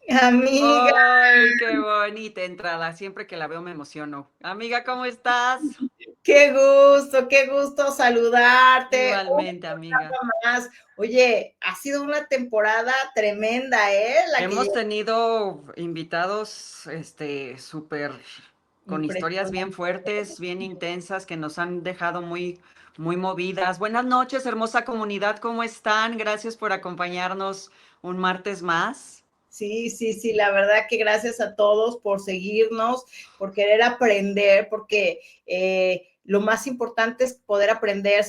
Amiga, ¡Ay, qué bonita entrada! Siempre que la veo me emociono. Amiga, ¿cómo estás? qué gusto saludarte. Un Igualmente, amiga. programa más. Oye, ha sido una temporada tremenda, ¿eh? La que Hemos tenido invitados, súper, con historias bien impresionante. fuertes, bien intensas, que nos han dejado muy, muy movidas. Buenas noches, hermosa comunidad, ¿cómo están? Gracias por acompañarnos un martes más. Sí, la verdad que gracias a todos por seguirnos, por querer aprender, porque lo más importante es poder aprender,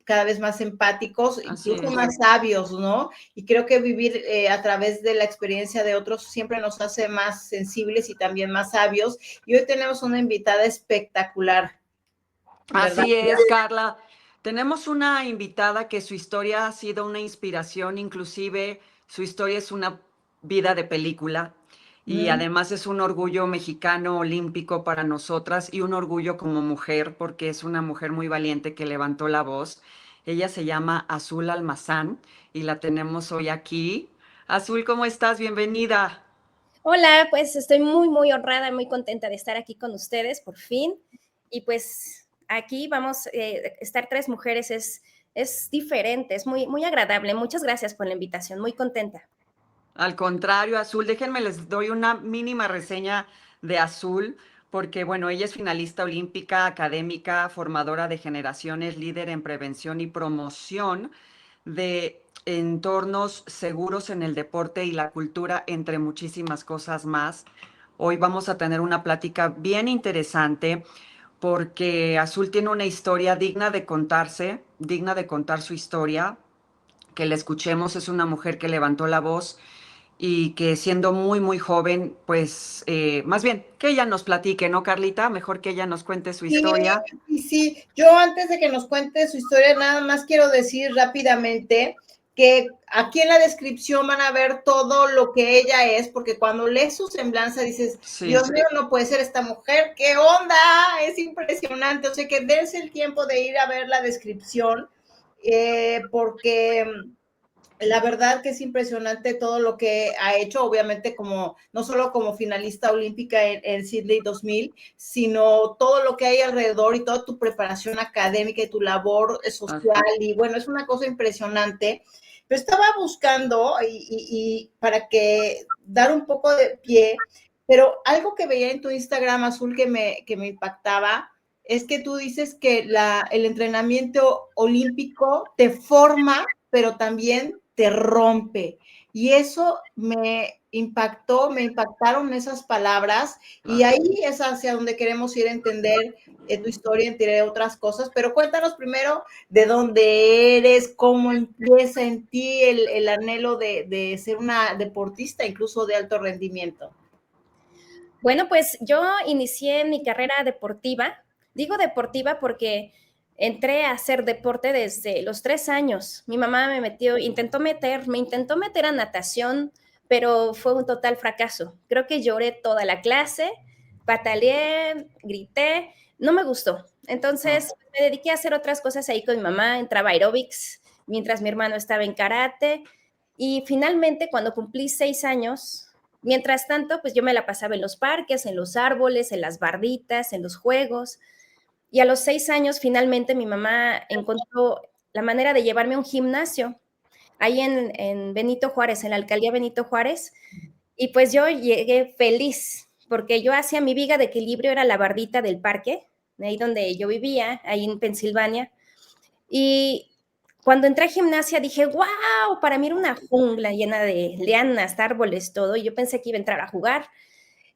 cada vez más empáticos, Así incluso es. más sabios, ¿no? Y creo que vivir a través de la experiencia de otros siempre nos hace más sensibles y también más sabios. Y hoy tenemos una invitada espectacular, ¿verdad? Así es, Carla. Tenemos una invitada que su historia ha sido una inspiración, inclusive su historia es una vida de película y Mm. además es un orgullo mexicano olímpico para nosotras y un orgullo como mujer porque es una mujer muy valiente que levantó la voz. Ella se llama Azul Almazán y la tenemos hoy aquí. Azul, ¿cómo estás? Bienvenida. Hola, pues estoy muy honrada, muy contenta de estar aquí con ustedes por fin. Y pues aquí vamos a estar tres mujeres, es diferente, es muy agradable. Muchas gracias por la invitación, muy contenta. Al contrario, Azul, déjenme les doy una mínima reseña de Azul, porque bueno, ella es finalista olímpica, académica, formadora de generaciones, líder en prevención y promoción de entornos seguros en el deporte y la cultura, entre muchísimas cosas más. Hoy vamos a tener una plática bien interesante porque Azul tiene una historia digna de contarse, digna de contar su historia, que la escuchemos. Es una mujer que levantó la voz y que siendo muy, muy joven, pues más bien que ella nos platique, ¿no, Carlita? Mejor que ella nos cuente su Sí, historia. sí. Yo antes de que nos cuente su historia, nada más quiero decir rápidamente que aquí en la descripción van a ver todo lo que ella es, porque cuando lees su semblanza dices, Sí, Dios mío, no puede ser esta mujer, ¿qué onda? Es impresionante, o sea que dense el tiempo de ir a ver la descripción, porque la verdad que es impresionante todo lo que ha hecho, obviamente como no solo como finalista olímpica en Sydney 2000, sino todo lo que hay alrededor y toda tu preparación académica y tu labor ah, social y bueno, es una cosa impresionante. Pero estaba buscando y para que dar un poco de pie, pero algo que veía en tu Instagram azul que me impactaba es que tú dices que el entrenamiento olímpico te forma pero también te rompe. Y eso me impactaron esas palabras y ah. ahí es hacia donde queremos ir a entender tu historia, entre otras cosas. Pero cuéntanos primero de dónde eres, cómo empieza en ti el anhelo de ser una deportista, incluso de alto rendimiento. Bueno, pues yo inicié mi carrera deportiva. Digo deportiva porque entré a hacer deporte desde los 3 años. Mi mamá me intentó meter a natación, pero fue un total fracaso. Creo que lloré toda la clase, pataleé, grité, no me gustó. Ah. Entonces me dediqué a hacer otras cosas ahí con mi mamá, entraba a aeróbics, mientras mi hermano estaba en karate. Y finalmente, cuando cumplí 6 años, mientras tanto, pues yo me la pasaba en los parques, en los árboles, en las barditas, en los juegos. Y a los 6 años, finalmente, mi mamá encontró la manera de llevarme a un gimnasio ahí en Benito Juárez, en la alcaldía Benito Juárez. Y pues yo llegué feliz, porque yo hacía mi viga de equilibrio, era la bardita del parque, de ahí donde yo vivía, ahí en Pensilvania. Y cuando entré a gimnasia dije, wow, para mí era una jungla llena de lianas, árboles, todo. Y yo pensé que iba a entrar a jugar.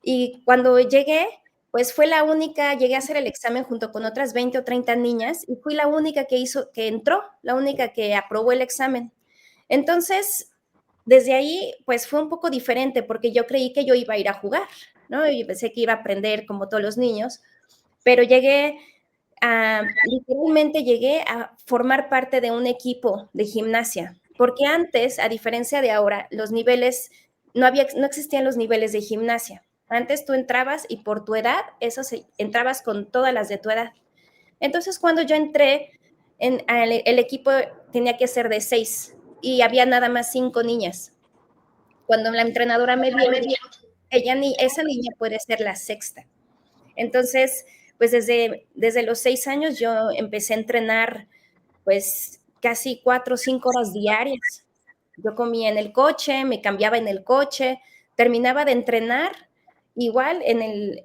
Y cuando llegué, pues fue la única, llegué a hacer el examen junto con otras 20 o 30 niñas y fui la única que entró, la única que aprobó el examen. Entonces, desde ahí, pues fue un poco diferente porque yo creí que yo iba a ir a jugar, ¿no? Y pensé que iba a aprender como todos los niños, pero literalmente llegué a formar parte de un equipo de gimnasia, porque antes, a diferencia de ahora, no existían los niveles de gimnasia. Antes tú entrabas y por tu edad, entrabas con todas las de tu edad. Entonces, cuando yo entré, el equipo tenía que ser de 6 y había nada más 5 niñas. Cuando la entrenadora me vio, esa niña puede ser la sexta. Entonces, pues desde los 6 años yo empecé a entrenar pues casi 4 o 5 horas diarias. Yo comía en el coche, me cambiaba en el coche, terminaba de entrenar, igual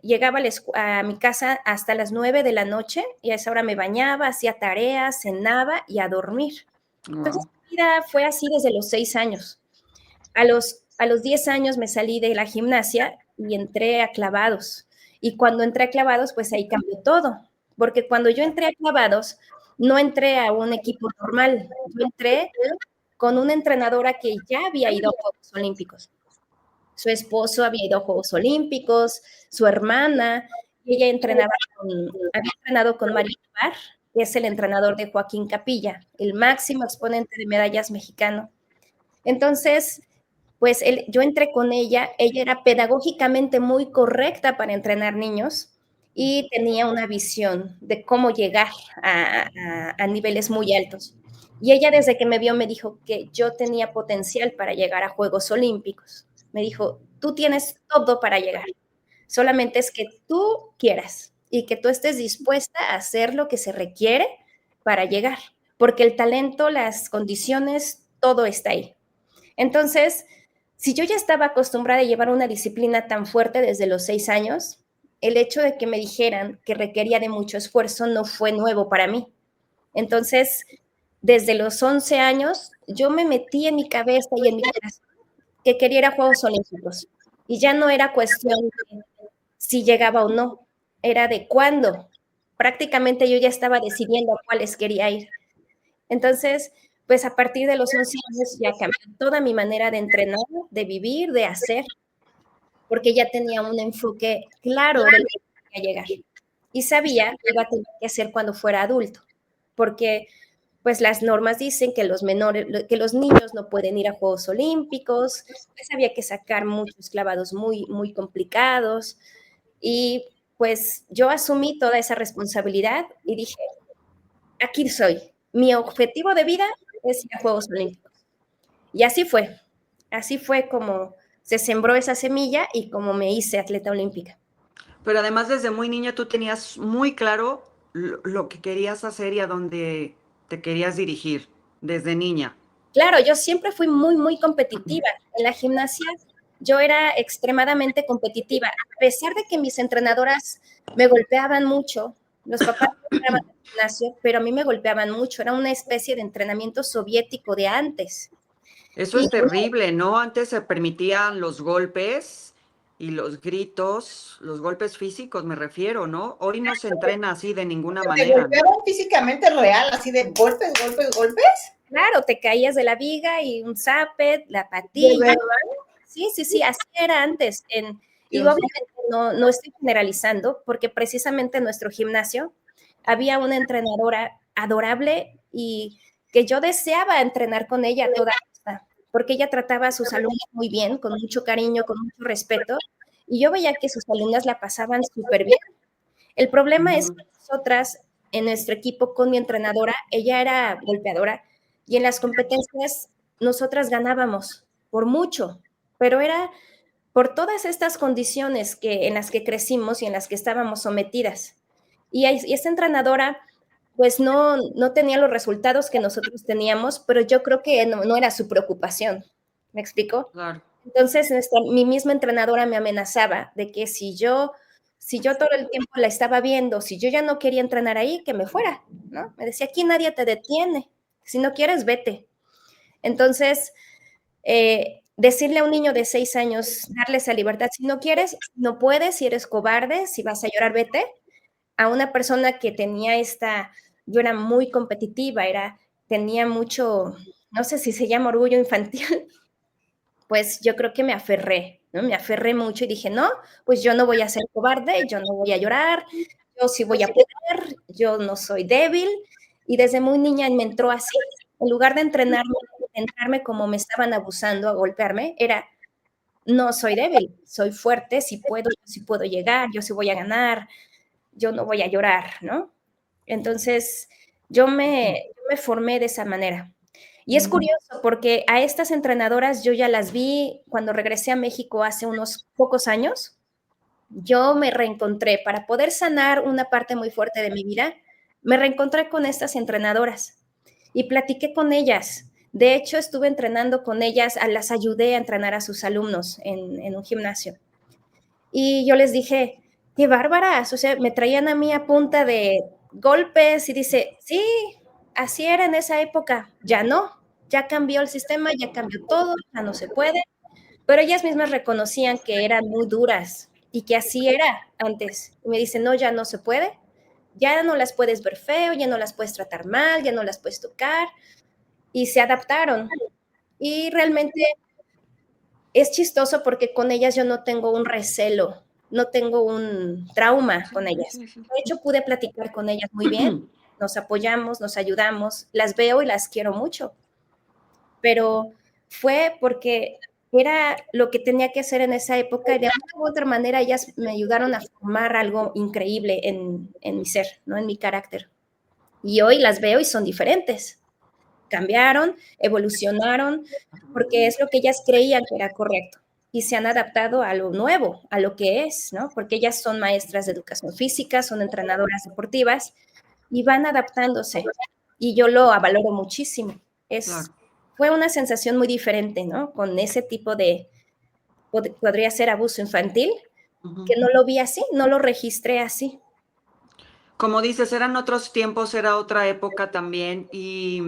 llegaba a mi casa hasta las 9 de la noche y a esa hora me bañaba, hacía tareas, cenaba y a dormir. Entonces, mi vida fue así desde los 6 años. A los 10 años me salí de la gimnasia y entré a clavados. Y cuando entré a clavados, pues ahí cambió todo. Porque cuando yo entré a clavados, no entré a un equipo normal. Yo entré con una entrenadora que ya había ido a Juegos Olímpicos. Su esposo había ido a Juegos Olímpicos, su hermana, y ella había entrenado con Mario Ibar, que es el entrenador de Joaquín Capilla, el máximo exponente de medallas mexicano. Entonces, pues yo entré con ella era pedagógicamente muy correcta para entrenar niños y tenía una visión de cómo llegar a niveles muy altos. Y ella desde que me vio me dijo que yo tenía potencial para llegar a Juegos Olímpicos. Me dijo, tú tienes todo para llegar, solamente es que tú quieras y que tú estés dispuesta a hacer lo que se requiere para llegar, porque el talento, las condiciones, todo está ahí. Entonces, si yo ya estaba acostumbrada a llevar una disciplina tan fuerte desde los 6 años, el hecho de que me dijeran que requería de mucho esfuerzo no fue nuevo para mí. Entonces, desde los 11 años, yo me metí en mi cabeza y en mi corazón que quería ir a Juegos Olímpicos. Y ya no era cuestión de si llegaba o no, era de cuándo. Prácticamente yo ya estaba decidiendo a cuáles quería ir. Entonces, pues a partir de los 11 años ya cambió toda mi manera de entrenar, de vivir, de hacer, porque ya tenía un enfoque claro de lo que quería llegar. Y sabía que iba a tener que hacer cuando fuera adulto, porque pues las normas dicen que los niños no pueden ir a Juegos Olímpicos, pues había que sacar muchos clavados muy, muy complicados, y pues yo asumí toda esa responsabilidad y dije, aquí soy, mi objetivo de vida es ir a Juegos Olímpicos. Y así fue como se sembró esa semilla y como me hice atleta olímpica. Pero además desde muy niña tú tenías muy claro lo que querías hacer y a dónde te querías dirigir desde niña. Claro, yo siempre fui muy, muy competitiva. En la gimnasia yo era extremadamente competitiva, a pesar de que mis entrenadoras me golpeaban mucho, los papás me entraban al gimnasio, pero a mí me golpeaban mucho, era una especie de entrenamiento soviético de antes. Eso es terrible, ¿no? Antes se permitían los golpes y los gritos, los golpes físicos me refiero, ¿no? Hoy no se entrena así de ninguna manera. ¿Te golpeaban físicamente real, así de golpes, golpes, golpes? Claro, te caías de la viga y un zape, la patilla. Sí, así era antes. Y obviamente no estoy generalizando, porque precisamente en nuestro gimnasio había una entrenadora adorable y que yo deseaba entrenar con ella toda costa, porque ella trataba a sus alumnos muy bien, con mucho cariño, con mucho respeto, y yo veía que sus alumnas la pasaban súper bien. El problema es que nosotras, en nuestro equipo con mi entrenadora, ella era golpeadora, y en las competencias nosotras ganábamos por mucho, pero era por todas estas condiciones en las que crecimos y en las que estábamos sometidas. Y esta entrenadora, pues no tenía los resultados que nosotros teníamos, pero yo creo que no era su preocupación. ¿Me explico? Claro. Entonces, mi misma entrenadora me amenazaba de que si yo todo el tiempo la estaba viendo, si yo ya no quería entrenar ahí, que me fuera, ¿no? Me decía, aquí nadie te detiene, si no quieres, vete. Entonces, decirle a un niño de 6 años, darle esa libertad, si no quieres, no puedes, si eres cobarde, si vas a llorar, vete. A una persona que tenía yo era muy competitiva, tenía mucho, no sé si se llama orgullo infantil, pues yo creo que me aferré, ¿no? Me aferré mucho y dije, no, pues yo no voy a ser cobarde, yo no voy a llorar, yo sí voy a poder, yo no soy débil. Y desde muy niña me entró así, en lugar de entrenarme como me estaban abusando, a golpearme, era, no soy débil, soy fuerte, sí puedo llegar, yo sí voy a ganar, yo no voy a llorar, ¿no? Entonces, yo me formé de esa manera. Y es curioso porque a estas entrenadoras yo ya las vi cuando regresé a México hace unos pocos años. Yo me reencontré para poder sanar una parte muy fuerte de mi vida. Me reencontré con estas entrenadoras y platiqué con ellas. De hecho, estuve entrenando con ellas, las ayudé a entrenar a sus alumnos en un gimnasio. Y yo les dije, qué bárbaras, o sea, me traían a mí a punta de golpes y dice, sí, así era en esa época, ya no, ya cambió el sistema, ya cambió todo, ya no se puede, pero ellas mismas reconocían que eran muy duras y que así era antes. Y me dicen, no, ya no se puede, ya no las puedes ver feo, ya no las puedes tratar mal, ya no las puedes tocar, y se adaptaron. Y realmente es chistoso porque con ellas yo no tengo un recelo, no tengo un trauma con ellas. De hecho, pude platicar con ellas muy bien, nos apoyamos, nos ayudamos, las veo y las quiero mucho, pero fue porque era lo que tenía que hacer en esa época y de una u otra manera ellas me ayudaron a formar algo increíble en mi ser, ¿no? En mi carácter. Y hoy las veo y son diferentes. Cambiaron, evolucionaron, porque es lo que ellas creían que era correcto y se han adaptado a lo nuevo, a lo que es, ¿no? Porque ellas son maestras de educación física, son entrenadoras deportivas y van adaptándose y yo lo valoro muchísimo. Claro. Fue una sensación muy diferente, ¿no? Con ese tipo de, podría ser abuso infantil, que no lo vi así, no lo registré así. Como dices, eran otros tiempos, era otra época también. ¿Y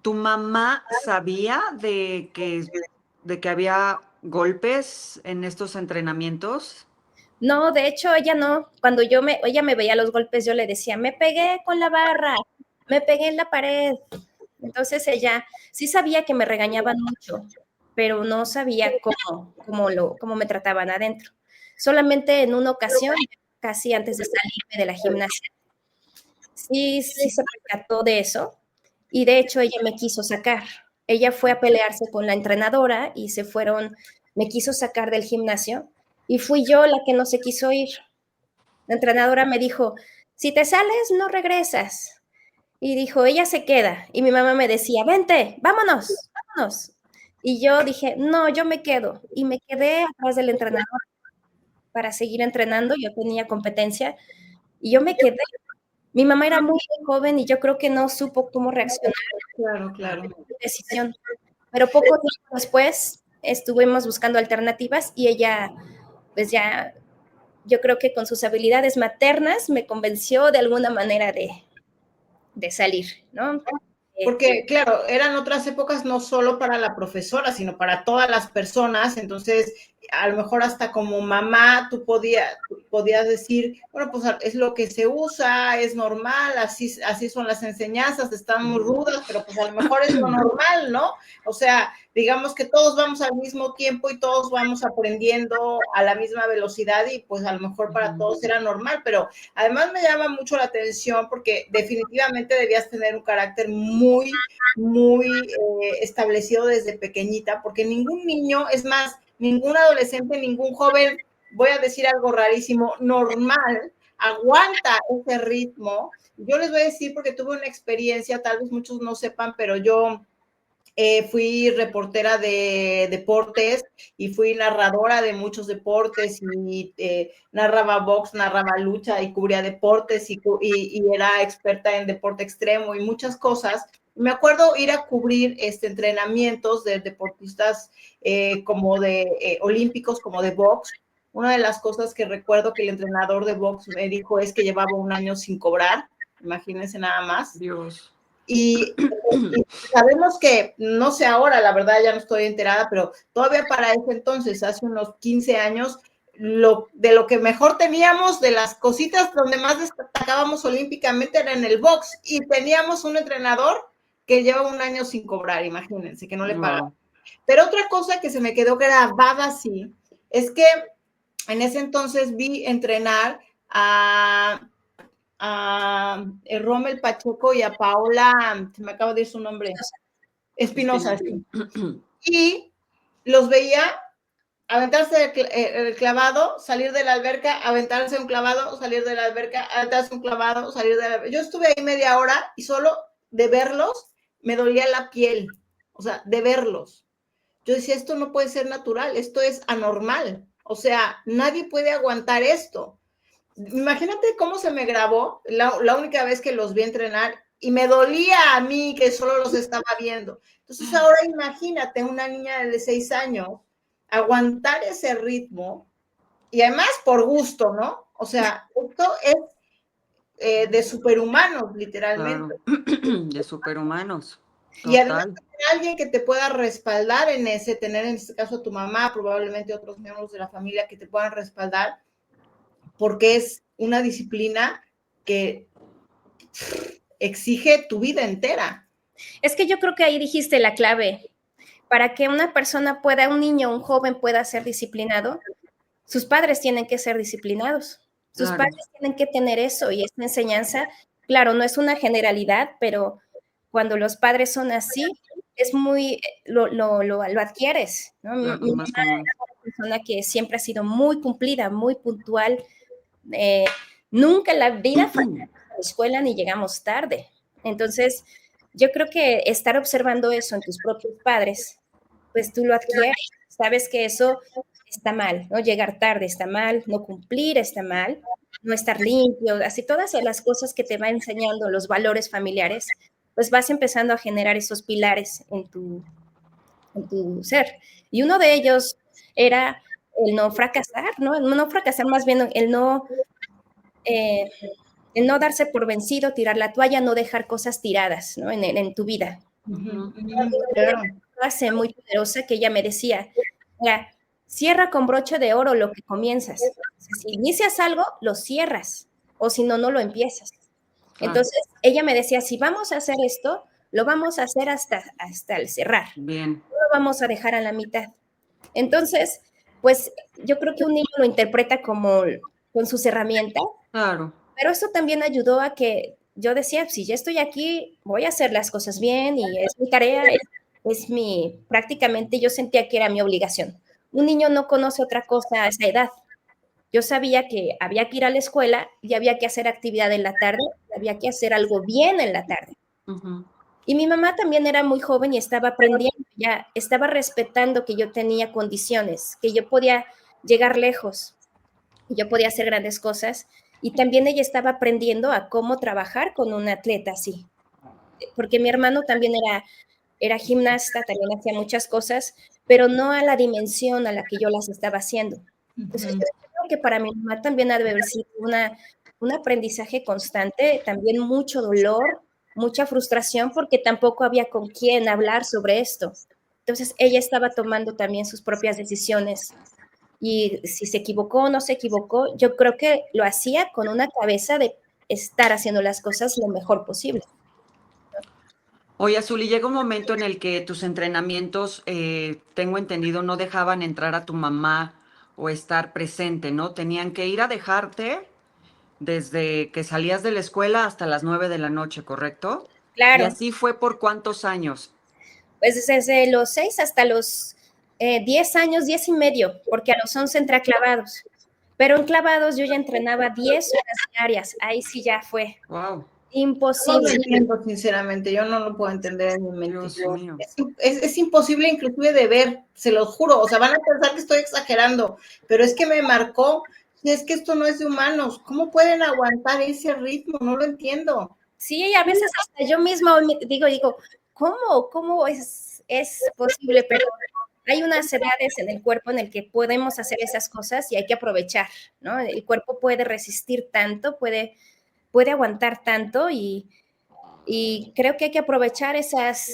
tu mamá sabía de que había golpes en estos entrenamientos? No, de hecho, ella no. Cuando ella me veía los golpes, yo le decía, me pegué con la barra, me pegué en la pared. Entonces ella sí sabía que me regañaban mucho, pero no sabía cómo me trataban adentro. Solamente en una ocasión, casi antes de salirme de la gimnasia, sí se percató de eso y de hecho ella me quiso sacar. Ella fue a pelearse con la entrenadora y me quiso sacar del gimnasio y fui yo la que no se quiso ir. La entrenadora me dijo, si te sales, no regresas. Y dijo, ella se queda. Y mi mamá me decía, vente, vámonos, vámonos. Y yo dije, no, yo me quedo. Y me quedé atrás del entrenador para seguir entrenando. Yo tenía competencia y yo me quedé. Mi mamá era muy joven y yo creo que no supo cómo reaccionar Claro, a claro. la decisión. Pero poco tiempo después estuvimos buscando alternativas y ella, pues ya, yo creo que con sus habilidades maternas me convenció de alguna manera de salir, ¿no? Porque, claro, eran otras épocas no solo para la profesora, sino para todas las personas. Entonces, a lo mejor hasta como mamá tú podías decir, bueno, pues es lo que se usa, es normal, así son las enseñanzas, están muy rudas, pero pues a lo mejor es lo normal, ¿no? O sea, digamos que todos vamos al mismo tiempo y todos vamos aprendiendo a la misma velocidad y pues a lo mejor para todos era normal, pero además me llama mucho la atención porque definitivamente debías tener un carácter muy, muy establecido desde pequeñita, porque ningún niño, es más, ningún adolescente, ningún joven, voy a decir algo rarísimo, normal, aguanta ese ritmo. Yo les voy a decir porque tuve una experiencia, tal vez muchos no sepan, pero yo fui reportera de deportes y fui narradora de muchos deportes y narraba box, narraba lucha y cubría deportes y era experta en deporte extremo y muchas cosas. Me acuerdo ir a cubrir entrenamientos de deportistas como de olímpicos, como de box. Una de las cosas que recuerdo que el entrenador de box me dijo es que llevaba un año sin cobrar, imagínense nada más. Dios. Y sabemos que, no sé ahora, la verdad ya no estoy enterada, pero todavía para ese entonces, hace unos 15 años, de lo que mejor teníamos, de las cositas donde más destacábamos olímpicamente era en el box y teníamos un entrenador que lleva un año sin cobrar, imagínense, que no le pagaba. Wow. Pero otra cosa que se me quedó grabada así, es que en ese entonces vi entrenar a Rommel Pacheco y a Paola, se me acaba de ir su nombre, Espinosa. Y los veía aventarse el clavado, salir de la alberca, aventarse un clavado, salir de la alberca, aventarse un clavado, salir de la alberca. Yo estuve ahí media hora y solo de verlos me dolía la piel, o sea, de verlos. Yo decía, esto no puede ser natural, esto es anormal. O sea, nadie puede aguantar esto. Imagínate cómo se me grabó la única vez que los vi entrenar y me dolía a mí que solo los estaba viendo. Entonces ahora imagínate una niña de 6 años aguantar ese ritmo y además por gusto, ¿no? O sea, esto es de superhumanos, literalmente. Claro, de superhumanos, Y además total. tener a alguien que te pueda respaldar en ese, tener en este caso a tu mamá, probablemente otros miembros de la familia que te puedan respaldar, porque es una disciplina que exige tu vida entera. Es que yo creo que ahí dijiste la clave. Para que una persona pueda, un niño, un joven pueda ser disciplinado, sus padres tienen que ser disciplinados. Sus Claro. padres tienen que tener eso y esta enseñanza, claro, no es una generalidad, pero cuando los padres son así, es muy, lo adquieres, ¿no? Claro, Mi más mamá común. es una persona que siempre ha sido muy cumplida, muy puntual. eh, Nunca en la vida faltamos a la escuela ni llegamos tarde. Entonces, yo creo que estar observando eso en tus propios padres, pues tú lo adquieres, sabes que eso está mal, ¿no? Llegar tarde está mal, no cumplir está mal, no estar limpio, así todas las cosas que te va enseñando los valores familiares, pues vas empezando a generar esos pilares en tu ser. Y uno de ellos era el no fracasar, ¿no? El no fracasar, más bien eh, el no darse por vencido, tirar la toalla, no dejar cosas tiradas, ¿no? En tu vida. Claro. Una frase muy poderosa que ella me decía, mira, cierra con broche de oro lo que comienzas. Si inicias algo, lo cierras, o si no, no lo empiezas. Claro. Entonces, ella me decía, si vamos a hacer esto, lo vamos a hacer hasta el cerrar, Bien. no lo vamos a dejar a la mitad. Entonces, pues yo creo que un niño lo interpreta como con sus herramientas, Claro. pero eso también ayudó a que yo decía, si ya estoy aquí, voy a hacer las cosas bien y es mi tarea, prácticamente yo sentía que era mi obligación. Un niño no conoce otra cosa a esa edad. Yo sabía que había que ir a la escuela y había que hacer actividad en la tarde, había que hacer algo bien en la tarde. Uh-huh. Y mi mamá también era muy joven y estaba aprendiendo, ya estaba respetando que yo tenía condiciones, que yo podía llegar lejos, que yo podía hacer grandes cosas. Y también ella estaba aprendiendo a cómo trabajar con un atleta así. Porque mi hermano también era gimnasta, también hacía muchas cosas, pero no a la dimensión a la que yo las estaba haciendo. Entonces, yo creo que para mi mamá también ha de haber sido un aprendizaje constante, también mucho dolor, mucha frustración, porque tampoco había con quién hablar sobre esto. Entonces, ella estaba tomando también sus propias decisiones. Y si se equivocó o no se equivocó, yo creo que lo hacía con una cabeza de estar haciendo las cosas lo mejor posible. Oye, Azul, y llega un momento en el que tus entrenamientos, tengo entendido, no dejaban entrar a tu mamá o estar presente, ¿no? Tenían que ir a dejarte desde que salías de la escuela hasta las 9 de la noche, ¿correcto? Y Claro, así fue por cuántos años. pues desde los 6 hasta los 10 años, 10 y medio, porque a los 11 entré a clavados. Pero en clavados yo ya entrenaba 10 horas diarias. Ahí sí ya fue Wow, No lo imposible. entiendo, sinceramente, yo no lo puedo entender en mi mente. Dios mío. Es imposible inclusive de ver, se los juro, o sea, van a pensar que estoy exagerando, pero es que me marcó, es que esto no es de humanos, ¿cómo pueden aguantar ese ritmo? No lo entiendo. Sí, y a veces hasta yo misma digo, ¿cómo es posible? Pero hay unas edades en el cuerpo en el que podemos hacer esas cosas y hay que aprovechar, ¿no? El cuerpo puede resistir tanto, puede aguantar tanto y creo que hay que aprovechar esas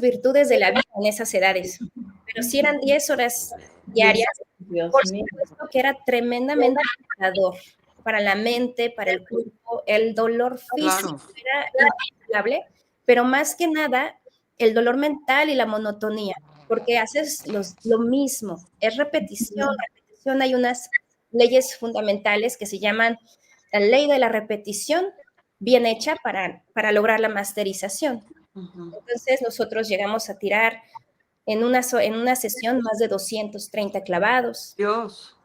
virtudes de la vida en esas edades. Pero si eran 10 horas diarias, Dios por mío. supuesto que era tremendamente agotador para la mente, para el cuerpo, el dolor físico Claro. era incontrolable, pero más que nada el dolor mental y la monotonía, porque haces lo mismo, es repetición, repetición. Hay unas leyes fundamentales que se llaman la ley de la repetición, bien hecha para lograr la masterización. Uh-huh. Entonces nosotros llegamos a tirar en una sesión más de 230 clavados Dios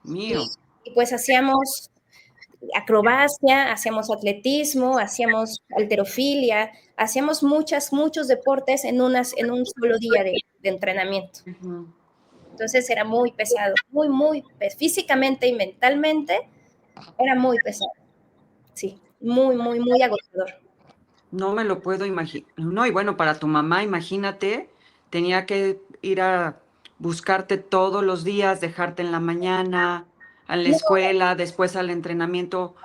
mío. y pues hacíamos acrobacia, hacíamos atletismo, hacíamos halterofilia, hacíamos muchos deportes en un solo día de entrenamiento. Entonces era muy pesado, muy, físicamente y mentalmente era muy pesado. Sí, muy agotador. No me lo puedo imaginar. No, y bueno, para tu mamá, imagínate, tenía que ir a buscarte todos los días, dejarte en la mañana, a la No, escuela, después al entrenamiento,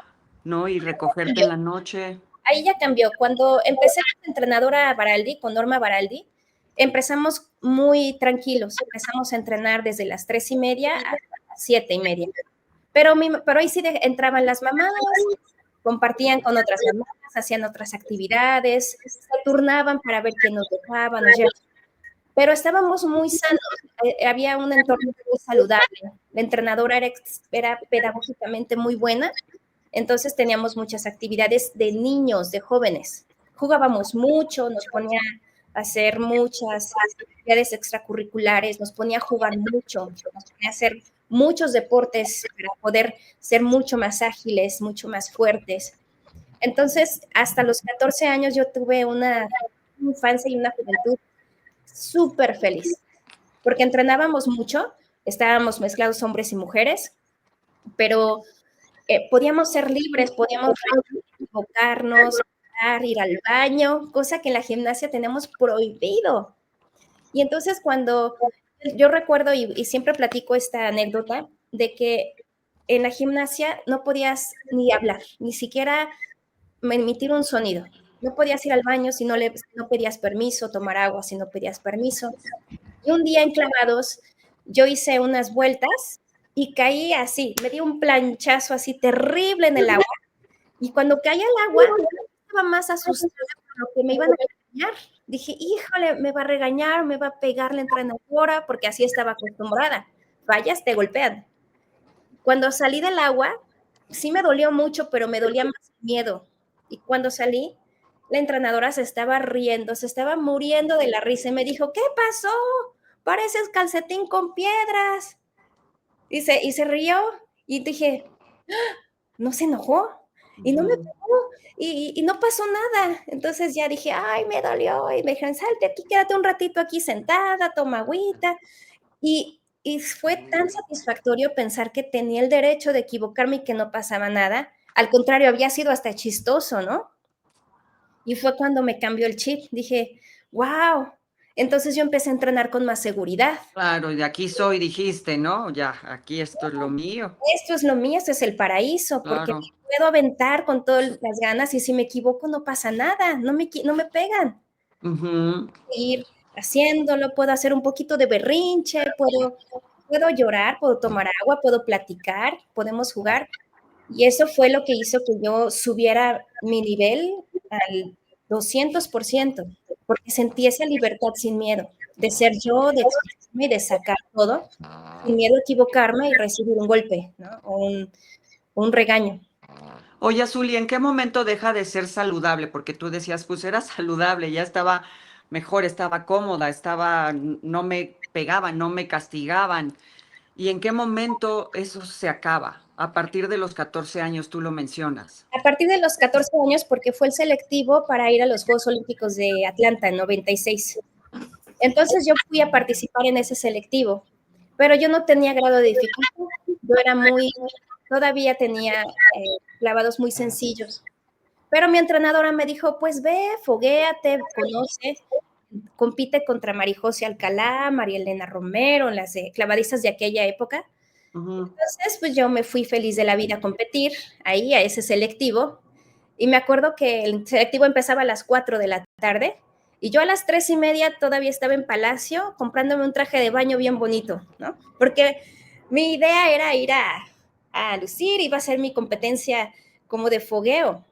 ¿no? Y recogerte en la noche. ahí ya cambió. Cuando empecé con entrenadora Baraldi, con Norma Baraldi, empezamos muy tranquilos. Empezamos a entrenar desde las 3:30 hasta las 7:30. Pero ahí sí entraban las mamás, compartían con otras mamás, hacían otras actividades, se turnaban para ver quién nos dejaba, nos llevaba. Pero estábamos muy sanos, había un entorno muy saludable. La entrenadora era pedagógicamente muy buena, entonces teníamos muchas actividades de niños, de jóvenes. Jugábamos mucho, nos ponía a hacer muchas actividades extracurriculares, nos ponía a jugar mucho, nos ponía a hacer muchos deportes para poder ser mucho más ágiles, mucho más fuertes. Entonces, hasta los 14 años yo tuve una infancia y una juventud súper feliz, porque entrenábamos mucho, estábamos mezclados hombres y mujeres, pero podíamos ser libres, podíamos equivocarnos, ir al baño, cosa que en la gimnasia tenemos prohibido. Y entonces cuando yo recuerdo y siempre platico esta anécdota de que en la gimnasia no podías ni hablar, ni siquiera emitir un sonido. No podías ir al baño si no pedías permiso, tomar agua si no pedías permiso. Y un día en clavados, yo hice unas vueltas y caí así, me di un planchazo así terrible en el agua. Y cuando caí al agua, estaba más asustada por lo que me iban a regañar. Dije, híjole, me va a regañar, me va a pegar la entrenadora, porque así estaba acostumbrada. Fallas, te golpean. Cuando salí del agua, sí me dolió mucho, pero me dolía más el miedo. Y cuando salí, la entrenadora se estaba riendo, se estaba muriendo de la risa y me dijo, ¿qué pasó? Pareces calcetín con piedras. Y se rió y dije, ¿no se enojó? Y no me pegó y no pasó nada. Entonces ya dije, ay, me dolió. Y me dijeron, salte aquí, quédate un ratito aquí sentada, toma agüita. Y fue tan satisfactorio pensar que tenía el derecho de equivocarme y que no pasaba nada. Al contrario, había sido hasta chistoso, ¿no? Y fue cuando me cambió el chip. Dije, wow. Entonces yo empecé a entrenar con más seguridad. Claro, de aquí soy, dijiste, ¿no? Ya, aquí esto es lo mío. Esto es lo mío, este es el paraíso, porque Claro. me puedo aventar con todas las ganas y si me equivoco no pasa nada, no me pegan. Ujú. Ir haciéndolo, puedo hacer un poquito de berrinche, puedo llorar, puedo tomar agua, puedo platicar, podemos jugar. Y eso fue lo que hizo que yo subiera mi nivel al 200%, porque sentí esa libertad sin miedo, de ser yo, de expresarme y de sacar todo, sin miedo a equivocarme y recibir un golpe, ¿no? O un regaño. Oye, Azul, ¿y en qué momento deja de ser saludable? Porque tú decías, pues era saludable, ya estaba mejor, estaba cómoda, no me pegaban, no me castigaban. ¿Y en qué momento eso se acaba? A partir de los 14 años, tú lo mencionas. A partir de los 14 años, porque fue el selectivo para ir a los Juegos Olímpicos de Atlanta en 96. Entonces yo fui a participar en ese selectivo, pero yo no tenía grado de dificultad. Yo era todavía tenía clavados muy sencillos. Pero mi entrenadora me dijo, pues ve, foguéate, conoce, compite contra Marijose Alcalá, María Elena Romero, las clavadistas de aquella época. Entonces, pues yo me fui feliz de la vida a competir ahí, a ese selectivo. Y me acuerdo que el selectivo empezaba a las 4 de la tarde y yo a las 3:30 todavía estaba en Palacio comprándome un traje de baño bien bonito, ¿no? Porque mi idea era ir a lucir, iba a ser mi competencia como de fogueo.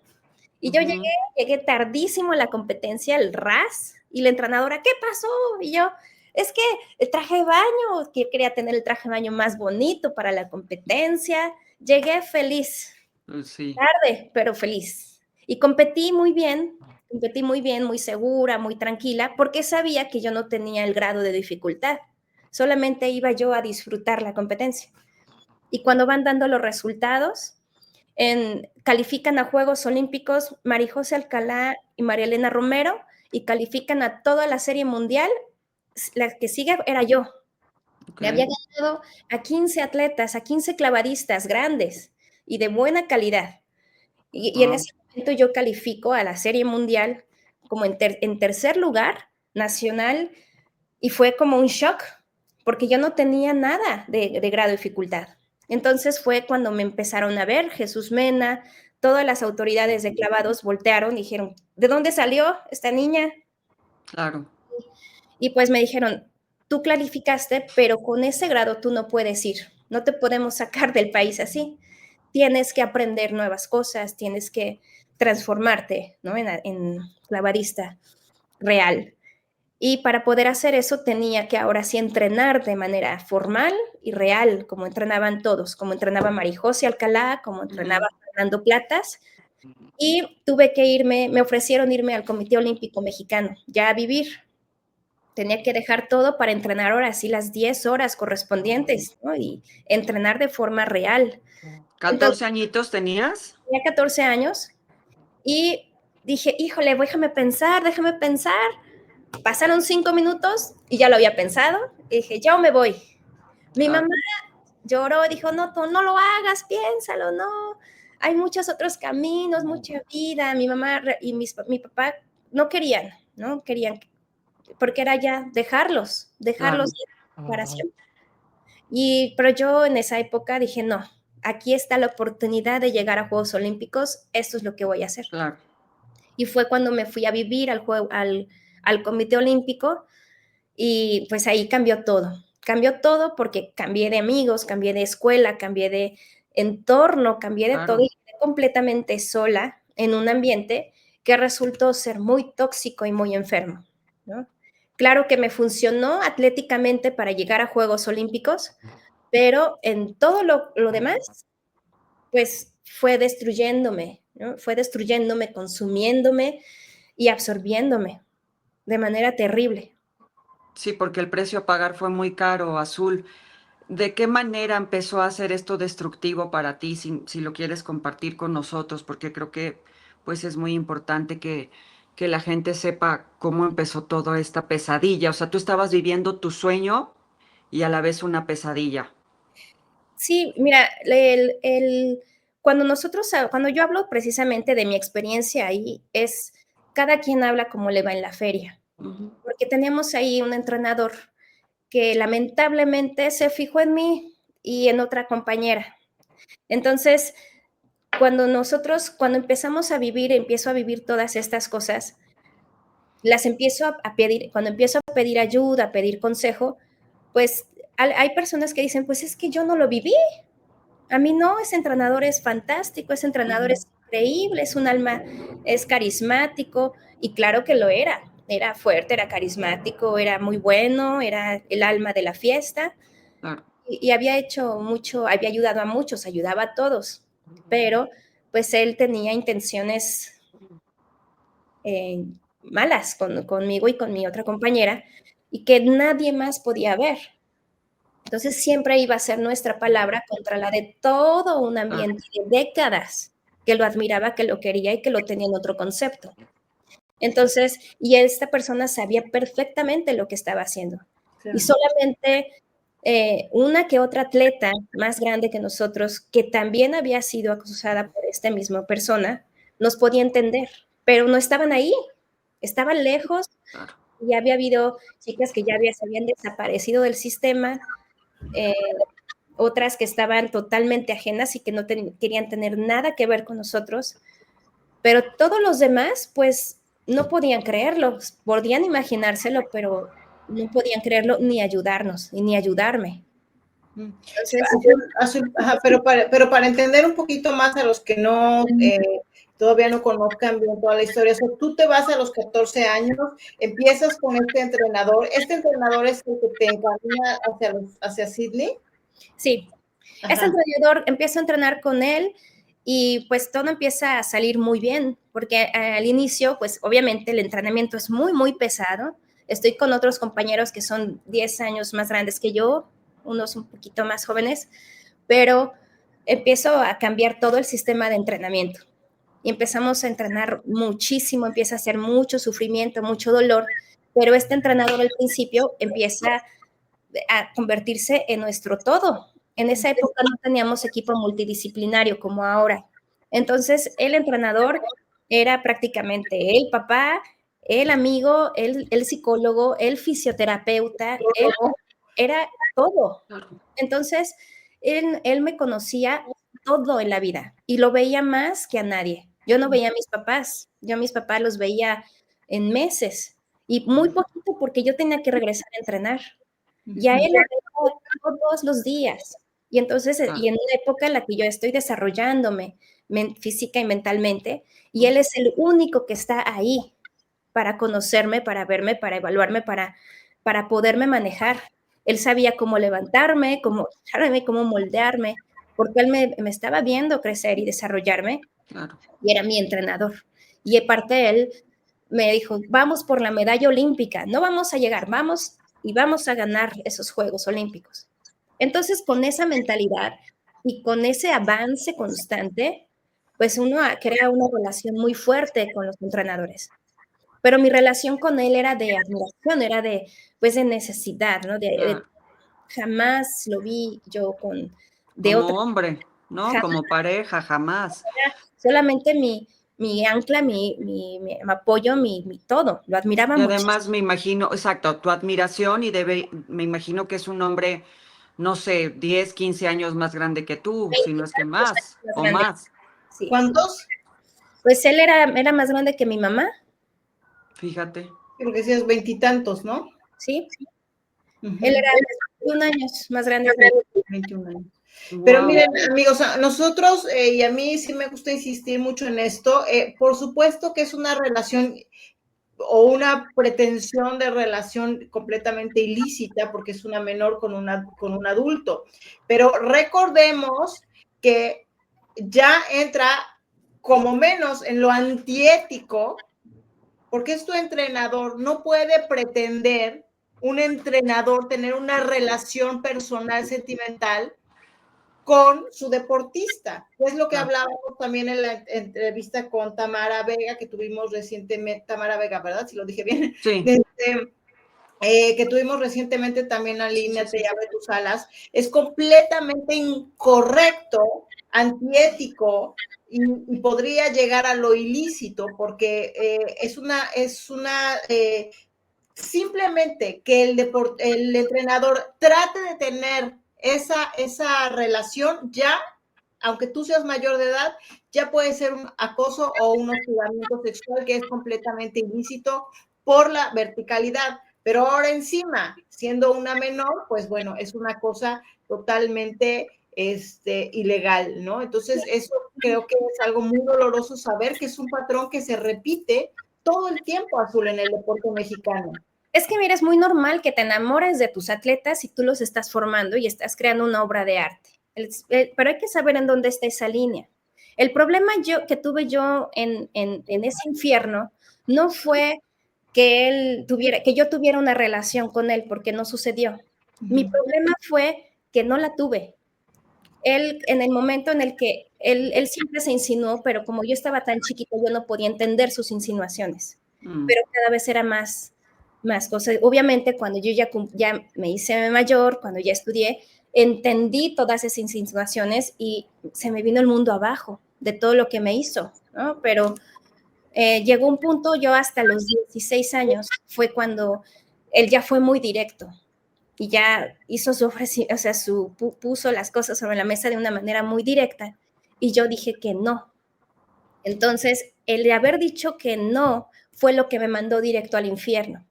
Y yo llegué tardísimo a la competencia, el RAS, y la entrenadora, ¿qué pasó? Y yo, es que el traje de baño, que yo quería tener el traje de baño más bonito para la competencia. Llegué feliz, Sí. tarde, pero feliz. Y competí muy bien, muy segura, muy tranquila, porque sabía que yo no tenía el grado de dificultad. Solamente iba yo a disfrutar la competencia. Y cuando van dando los resultados, Califican a Juegos Olímpicos Marijose Alcalá y María Elena Romero, y califican a toda la Serie Mundial. La que sigue era yo. Le había ganado a 15 atletas, a 15 clavadistas grandes y de buena calidad. Y en ese momento yo califico a la Serie Mundial como en tercer lugar nacional, y fue como un shock, porque yo no tenía nada de grado de dificultad. Entonces fue cuando me empezaron a ver, Jesús Mena, todas las autoridades de clavados voltearon y dijeron, ¿de dónde salió esta niña? Claro. Y pues me dijeron, tú clasificaste, pero con ese grado tú no puedes ir, no te podemos sacar del país así. Tienes que aprender nuevas cosas, tienes que transformarte, ¿no? en clavadista real. Y para poder hacer eso tenía que ahora sí entrenar de manera formal y real, como entrenaban todos, como entrenaba Marijose Alcalá, como entrenaba Fernando Platas. Y tuve que irme, me ofrecieron irme al Comité Olímpico Mexicano, ya a vivir. Tenía que dejar todo para entrenar ahora sí las 10 horas correspondientes, ¿no? Y entrenar de forma real. ¿14 añitos tenías? Tenía 14 años y dije, híjole, déjame pensar. Pasaron 5 minutos y ya lo había pensado y dije, yo me voy. Mi mamá lloró y dijo, no, tú no lo hagas, piénsalo, no. Hay muchos otros caminos, mucha vida. Mi mamá y mi papá no querían, porque era ya dejarlos para siempre. Pero yo en esa época dije, no, aquí está la oportunidad de llegar a Juegos Olímpicos, esto es lo que voy a hacer. Claro. Y fue cuando me fui a vivir al Comité Olímpico, y pues ahí cambió todo porque cambié de amigos, cambié de escuela, cambié de entorno, cambié de todo, y quedé completamente sola en un ambiente que resultó ser muy tóxico y muy enfermo, ¿no? Claro que me funcionó atléticamente para llegar a Juegos Olímpicos, pero en todo lo demás, pues fue destruyéndome, ¿no? Fue destruyéndome, consumiéndome y absorbiéndome de manera terrible. Sí, porque el precio a pagar fue muy caro, Azul. ¿De qué manera empezó a ser esto destructivo para ti, si lo quieres compartir con nosotros? Porque creo que pues es muy importante que la gente sepa cómo empezó toda esta pesadilla. O sea, tú estabas viviendo tu sueño y a la vez una pesadilla. Sí, mira, cuando yo hablo precisamente de mi experiencia ahí, es cada quien habla como le va en la feria, porque teníamos ahí un entrenador que lamentablemente se fijó en mí y en otra compañera. Entonces, cuando empiezo a vivir todas estas cosas, las empiezo a pedir, cuando empiezo a pedir ayuda, a pedir consejo, pues hay personas que dicen, pues es que yo no lo viví. A mí no, ese entrenador es fantástico, ese entrenador es increíble, es un alma, es carismático, y claro que lo era fuerte, era carismático, era muy bueno, era el alma de la fiesta, y había hecho mucho, había ayudado a muchos, ayudaba a todos, pero pues él tenía intenciones malas conmigo y con mi otra compañera, y que nadie más podía ver. Entonces siempre iba a ser nuestra palabra contra la de todo un ambiente de décadas que lo admiraba, que lo quería y que lo tenía en otro concepto. Entonces, y esta persona sabía perfectamente lo que estaba haciendo. Claro. Y solamente una que otra atleta más grande que nosotros, que también había sido acusada por esta misma persona, nos podía entender, pero no estaban ahí, estaban lejos. Y había habido chicas que ya se habían desaparecido del sistema, otras que estaban totalmente ajenas y que no querían tener nada que ver con nosotros, pero todos los demás pues no podían creerlo, podían imaginárselo, pero no podían creerlo ni ayudarnos ni ayudarme. Entonces, pero para entender un poquito más a los que no todavía no conozcan bien toda la historia, o sea, tú te vas a los 14 años, empiezas con este entrenador es el que te encamina hacia Sydney. Sí, ese entrenador, empiezo a entrenar con él y pues todo empieza a salir muy bien, porque al inicio, pues obviamente el entrenamiento es muy, muy pesado. Estoy con otros compañeros que son 10 años más grandes que yo, unos un poquito más jóvenes, pero empiezo a cambiar todo el sistema de entrenamiento y empezamos a entrenar muchísimo, empieza a ser mucho sufrimiento, mucho dolor, pero este entrenador al principio empieza a convertirse en nuestro todo. En esa época no teníamos equipo multidisciplinario como ahora. Entonces, el entrenador era prácticamente el papá, el amigo, el psicólogo, el fisioterapeuta, él era todo. Entonces, él me conocía todo en la vida y lo veía más que a nadie. Yo no veía a mis papás, yo a mis papás los veía en meses y muy poquito porque yo tenía que regresar a entrenar. Y a él lo veo todos los días. Y entonces, y en una época en la que yo estoy desarrollándome física y mentalmente, y él es el único que está ahí para conocerme, para verme, para evaluarme, para poderme manejar. Él sabía cómo levantarme, cómo moldearme, porque él me estaba viendo crecer y desarrollarme, Claro. y era mi entrenador. Y aparte de él, me dijo, vamos por la medalla olímpica, no vamos a llegar, vamos y vamos a ganar esos Juegos Olímpicos. Entonces, con esa mentalidad y con ese avance constante, pues uno crea una relación muy fuerte con los entrenadores. Pero mi relación con él era de admiración, era de, pues, de necesidad, ¿no? Jamás lo vi yo de como otra. hombre, ¿no? Jamás. Como pareja, jamás. Solamente mi ancla, mi apoyo, mi todo. Lo admiraba Y mucho. además me imagino, exacto, tu admiración y me imagino que es un hombre, no sé, 10, 15 años más grande que tú, si no es que más, o Grande. más. Sí. ¿Cuántos? Pues él era más grande que mi mamá, Fíjate. Porque decías veintitantos, ¿no? ¿sí? Uh-huh. Él era 21 años más grande que mi 21 años. Wow. Pero miren, amigos, nosotros, y a mí sí me gusta insistir mucho en esto, por supuesto que es una relación o una pretensión de relación completamente ilícita, porque es una menor con un adulto. Pero recordemos que ya entra como menos en lo antiético, porque es tu entrenador, no puede pretender un entrenador tener una relación personal, sentimental, con su deportista. Es lo que hablábamos también en la entrevista con Tamara Vega, que tuvimos recientemente, Tamara Vega, ¿verdad? Si lo dije bien. Sí. Que tuvimos recientemente también en línea, Te abre tus alas. Es completamente incorrecto, antiético, y podría llegar a lo ilícito, porque simplemente que el entrenador trate de tener esa relación, ya, aunque tú seas mayor de edad, ya puede ser un acoso o un hostigamiento sexual que es completamente ilícito por la verticalidad. Pero ahora encima, siendo una menor, pues bueno, es una cosa totalmente ilegal, ¿no? Entonces, eso creo que es algo muy doloroso saber que es un patrón que se repite todo el tiempo, Azul, en el deporte mexicano. Es que mira, es muy normal que te enamores de tus atletas y tú los estás formando y estás creando una obra de arte. Pero hay que saber en dónde está esa línea. El problema que tuve yo en ese infierno no fue que yo tuviera una relación con él, porque no sucedió. Mi problema fue que no la tuve. Él, en el momento en el que él siempre se insinuó, pero como yo estaba tan chiquita, yo no podía entender sus insinuaciones. Pero cada vez era más cosas. Obviamente, cuando yo ya me hice mayor, cuando ya estudié, entendí todas esas insinuaciones y se me vino el mundo abajo de todo lo que me hizo, ¿no? Pero llegó un punto, yo hasta los 16 años, fue cuando él ya fue muy directo y ya hizo puso las cosas sobre la mesa de una manera muy directa y yo dije que no. Entonces, el de haber dicho que no fue lo que me mandó directo al infierno.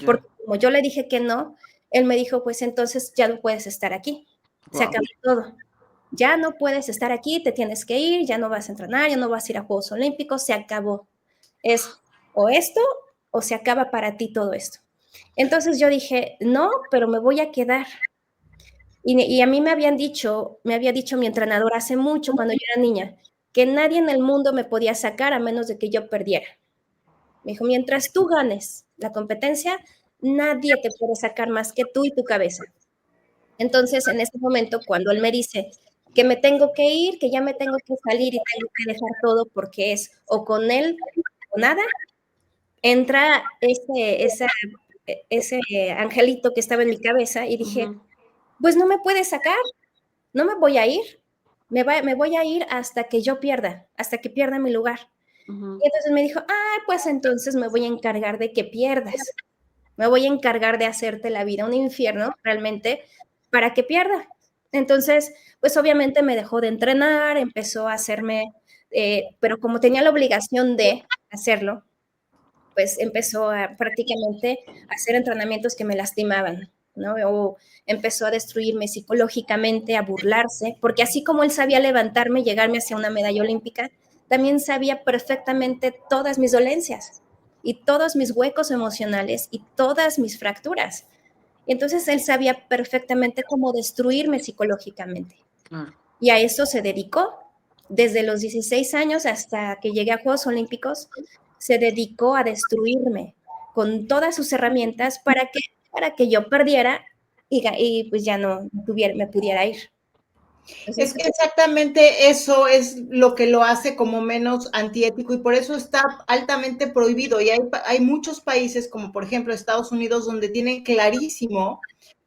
Porque como yo le dije que no, él me dijo, pues entonces ya no puedes estar aquí. Se acabó todo. Ya no puedes estar aquí, te tienes que ir, ya no vas a entrenar, ya no vas a ir a Juegos Olímpicos, se acabó. Es o esto o se acaba para ti todo esto. Entonces yo dije, no, pero me voy a quedar. Y a mí me había dicho mi entrenador hace mucho, cuando yo era niña, que nadie en el mundo me podía sacar a menos de que yo perdiera. Me dijo, mientras tú ganes la competencia, nadie te puede sacar más que tú y tu cabeza. Entonces, en este momento, cuando él me dice que me tengo que ir, que ya me tengo que salir y tengo que dejar todo porque es o con él o nada, entra ese angelito que estaba en mi cabeza y dije, pues no me puedes sacar, no me voy a ir, me voy a ir hasta que yo pierda, hasta que pierda mi lugar. Y entonces me dijo, pues entonces me voy a encargar de que pierdas, me voy a encargar de hacerte la vida un infierno realmente para que pierda. Entonces, pues obviamente me dejó de entrenar, empezó a hacerme, pero como tenía la obligación de hacerlo, pues empezó a prácticamente a hacer entrenamientos que me lastimaban, ¿no? O empezó a destruirme psicológicamente, a burlarse, porque así como él sabía levantarme, llegarme hacia una medalla olímpica, también sabía perfectamente todas mis dolencias y todos mis huecos emocionales y todas mis fracturas. Entonces él sabía perfectamente cómo destruirme psicológicamente. Y a eso se dedicó. Desde los 16 años hasta que llegué a Juegos Olímpicos, se dedicó a destruirme con todas sus herramientas para que yo perdiera y pues ya no me pudiera ir. Entonces, es que exactamente eso es lo que lo hace como menos antiético y por eso está altamente prohibido. Y hay muchos países, como por ejemplo Estados Unidos, donde tienen clarísimo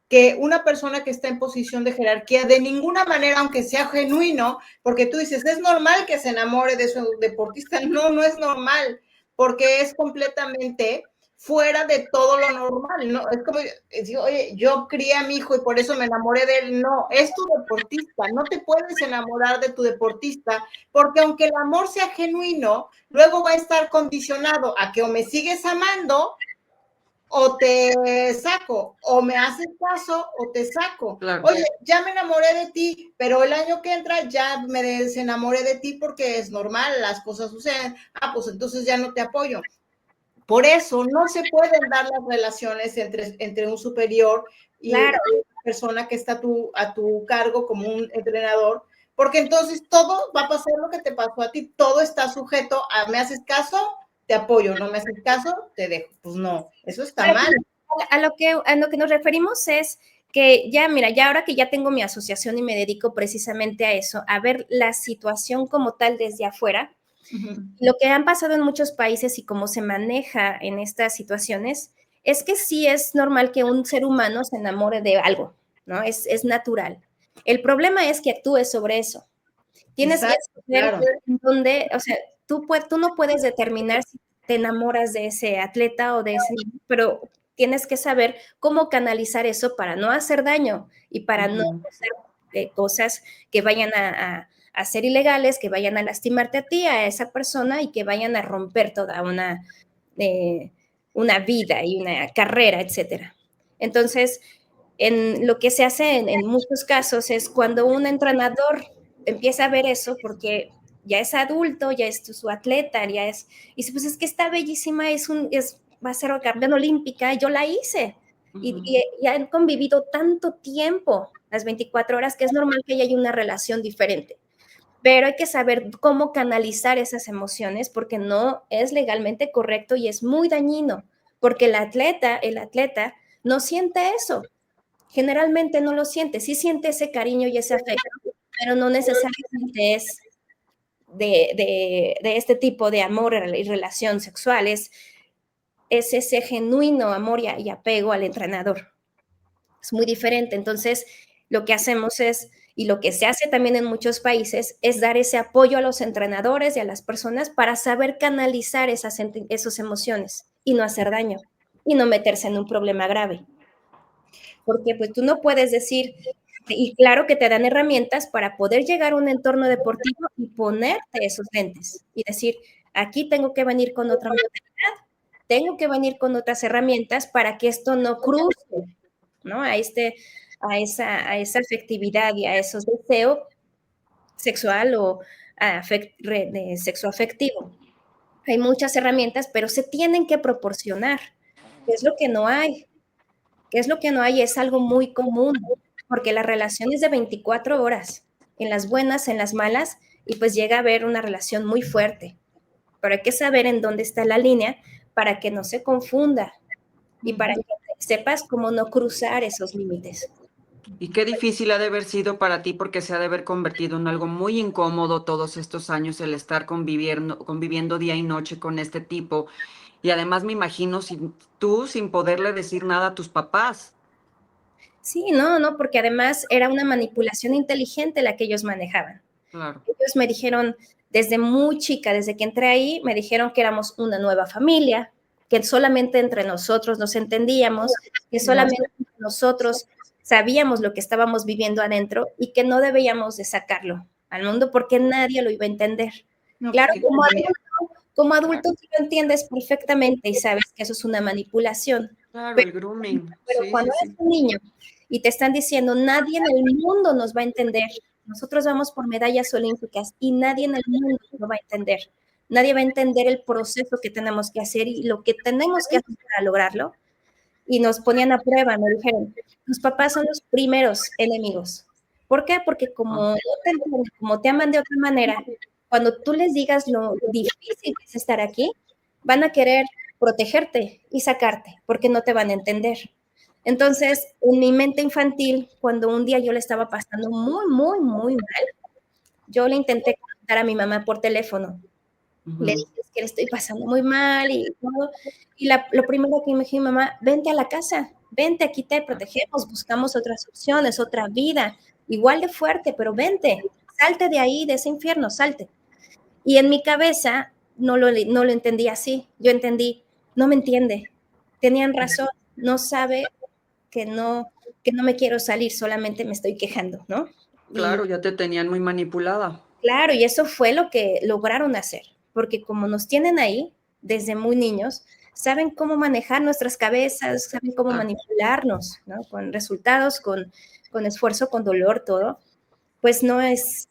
que una persona que está en posición de jerarquía, de ninguna manera, aunque sea genuino, porque tú dices, es normal que se enamore de su deportista. No, no es normal, porque es completamente fuera de todo lo normal, ¿no? Es como, digo, oye, yo crié a mi hijo y por eso me enamoré de él. No, es tu deportista, no te puedes enamorar de tu deportista, porque aunque el amor sea genuino, luego va a estar condicionado a que o me sigues amando, o te saco, o me haces caso, o te saco. Claro. Oye, ya me enamoré de ti, pero el año que entra ya me desenamoré de ti porque es normal, las cosas suceden. Pues entonces ya no te apoyo. Por eso no se pueden dar las relaciones entre un superior y una persona que está a tu cargo como un entrenador, porque entonces todo va a pasar lo que te pasó a ti, todo está sujeto a me haces caso, te apoyo, no me haces caso, te dejo. Pues no, eso está mal. A lo que nos referimos es que ya, mira, ya ahora que ya tengo mi asociación y me dedico precisamente a eso, a ver la situación como tal desde afuera, lo que han pasado en muchos países y cómo se maneja en estas situaciones es que sí es normal que un ser humano se enamore de algo, ¿no? Es natural. El problema es que actúes sobre eso. Tienes que saber dónde, o sea, tú no puedes determinar si te enamoras de ese atleta o de ese, pero tienes que saber cómo canalizar eso para no hacer daño y para no hacer cosas que vayan a ser ilegales, que vayan a lastimarte a ti, a esa persona y que vayan a romper toda una vida y una carrera, etcétera. Entonces, lo que se hace en muchos casos es cuando un entrenador empieza a ver eso, porque ya es adulto, ya es su atleta, y dice, pues es que está bellísima, va a ser campeona olímpica, yo la hice. Y han convivido tanto tiempo, las 24 horas, que es normal que haya una relación diferente. Pero hay que saber cómo canalizar esas emociones porque no es legalmente correcto y es muy dañino, porque el atleta no siente eso. Generalmente no lo siente, sí siente ese cariño y ese afecto, pero no necesariamente es de este tipo de amor y relación sexual, es ese genuino amor y apego al entrenador. Es muy diferente. Entonces, lo que hacemos y lo que se hace también en muchos países, es dar ese apoyo a los entrenadores y a las personas para saber canalizar esas emociones y no hacer daño y no meterse en un problema grave. Porque pues tú no puedes decir, y claro que te dan herramientas para poder llegar a un entorno deportivo y ponerte esos lentes y decir, aquí tengo que venir con otra mentalidad, tengo que venir con otras herramientas para que esto no cruce, ¿no? A esa afectividad y a esos deseos sexual o sexoafectivo. Hay muchas herramientas, pero se tienen que proporcionar. ¿Qué es lo que no hay? ¿Qué es lo que no hay? Es algo muy común, porque la relación es de 24 horas, en las buenas, en las malas, y pues llega a haber una relación muy fuerte. Pero hay que saber en dónde está la línea para que no se confunda y para que sepas cómo no cruzar esos límites. Y qué difícil ha de haber sido para ti porque se ha de haber convertido en algo muy incómodo todos estos años el estar conviviendo día y noche con este tipo. Y además me imagino sin poderle decir nada a tus papás. Sí, no, no, porque además era una manipulación inteligente la que ellos manejaban. Claro. Ellos me dijeron desde muy chica, desde que entré ahí, me dijeron que éramos una nueva familia, que solamente entre nosotros nos entendíamos, que solamente nosotros sabíamos lo que estábamos viviendo adentro y que no debíamos de sacarlo al mundo porque nadie lo iba a entender. No, Claro, pues, como adulto tú lo entiendes perfectamente y sabes que eso es una manipulación, Claro, pero, el grooming. pero Sí, cuando sí, eres sí. un niño y te están diciendo nadie en el mundo nos va a entender, nosotros vamos por medallas olímpicas y nadie en el mundo lo va a entender. Nadie va a entender el proceso que tenemos que hacer y lo que tenemos que hacer para lograrlo. Y nos ponían a prueba, me dijeron, tus papás son los primeros enemigos. ¿Por qué? Porque como no te entienden, como te aman de otra manera, cuando tú les digas lo difícil que es estar aquí, van a querer protegerte y sacarte, porque no te van a entender. Entonces, en mi mente infantil, cuando un día yo le estaba pasando muy, muy, muy mal, yo le intenté contar a mi mamá por teléfono. Le Ujú. dije, es que le estoy pasando muy mal y todo. Y lo primero que me dijo mi mamá, vente a la casa, vente, aquí te protegemos, buscamos otras opciones, otra vida, igual de fuerte, pero vente, salte de ahí, de ese infierno, salte. Y en mi cabeza no lo entendí así. Yo entendí, no me entiende. Tenían razón, no sabe que no me quiero salir, solamente me estoy quejando, ¿no? Y Claro, ya te tenían muy manipulada. claro, y eso fue lo que lograron hacer, porque como nos tienen ahí desde muy niños, saben cómo manejar nuestras cabezas, saben cómo Claro. manipularnos, ¿no? Con resultados, con esfuerzo, con dolor, todo. Pues no es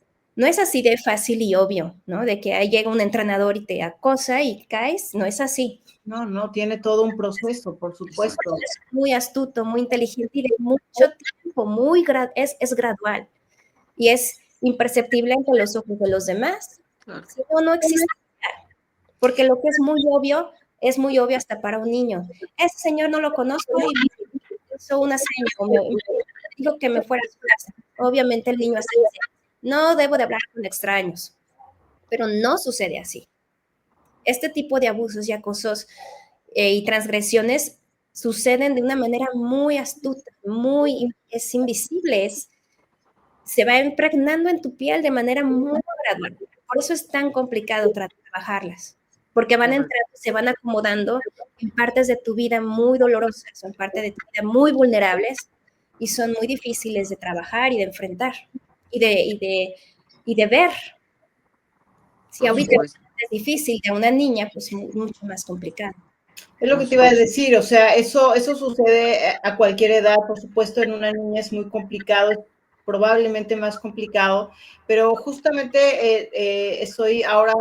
así de fácil y obvio, ¿no? De que ahí llega un entrenador y te acosa y caes, no es así. no, tiene todo un proceso, por Exacto. supuesto. Es muy astuto, muy inteligente y de mucho tiempo, es gradual y es imperceptible ante los ojos de los demás. Claro. Si no, no existe, porque lo que es muy obvio hasta para un niño. Ese señor no lo conozco y hizo una seña o me dijo que me fuera a su casa. Obviamente el niño hace no debo de hablar con extraños, pero no sucede así. Este tipo de abusos y acosos y transgresiones suceden de una manera muy astuta, es invisible, se va impregnando en tu piel de manera muy gradual. Por eso es tan complicado trabajarlas, porque van Correcto. entrando, se van acomodando en partes de tu vida muy dolorosas, son partes de tu vida muy vulnerables y son muy difíciles de trabajar y de enfrentar y de ver. Si Por ahorita supuesto. es difícil de una niña, pues mucho más complicado. Es lo Por que te iba a supuesto. decir, o sea, eso sucede a cualquier edad, por supuesto, en una niña es muy complicado, es probablemente más complicado, pero justamente estoy ahora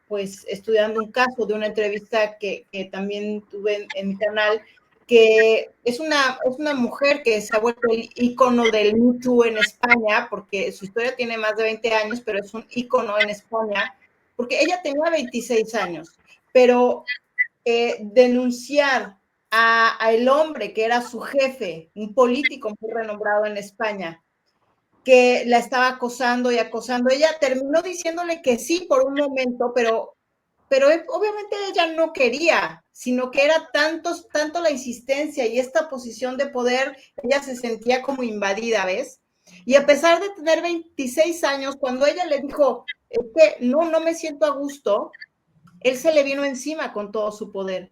pues estudiando un caso de una entrevista que también tuve en mi canal, que es una mujer que se ha vuelto el ícono del Me Too en España, porque su historia tiene más de 20 años, pero es un ícono en España, porque ella tenía 26 años, pero denunciar a el hombre que era su jefe, un político muy renombrado en España, que la estaba acosando y acosando. Ella terminó diciéndole que sí por un momento, pero obviamente ella no quería, sino que era tanto la insistencia y esta posición de poder, ella se sentía como invadida, ¿ves? Y a pesar de tener 26 años, cuando ella le dijo, es que no me siento a gusto, él se le vino encima con todo su poder.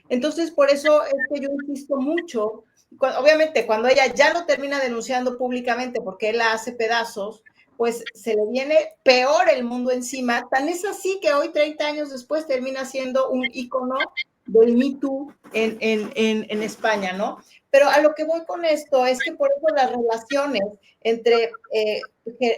Entonces, por eso es que yo insisto mucho, obviamente cuando ella ya lo termina denunciando públicamente porque él la hace pedazos, pues se le viene peor el mundo encima. Tan es así que hoy, 30 años después, termina siendo un ícono del Me Too en España, ¿no? Pero a lo que voy con esto es que por eso las relaciones entre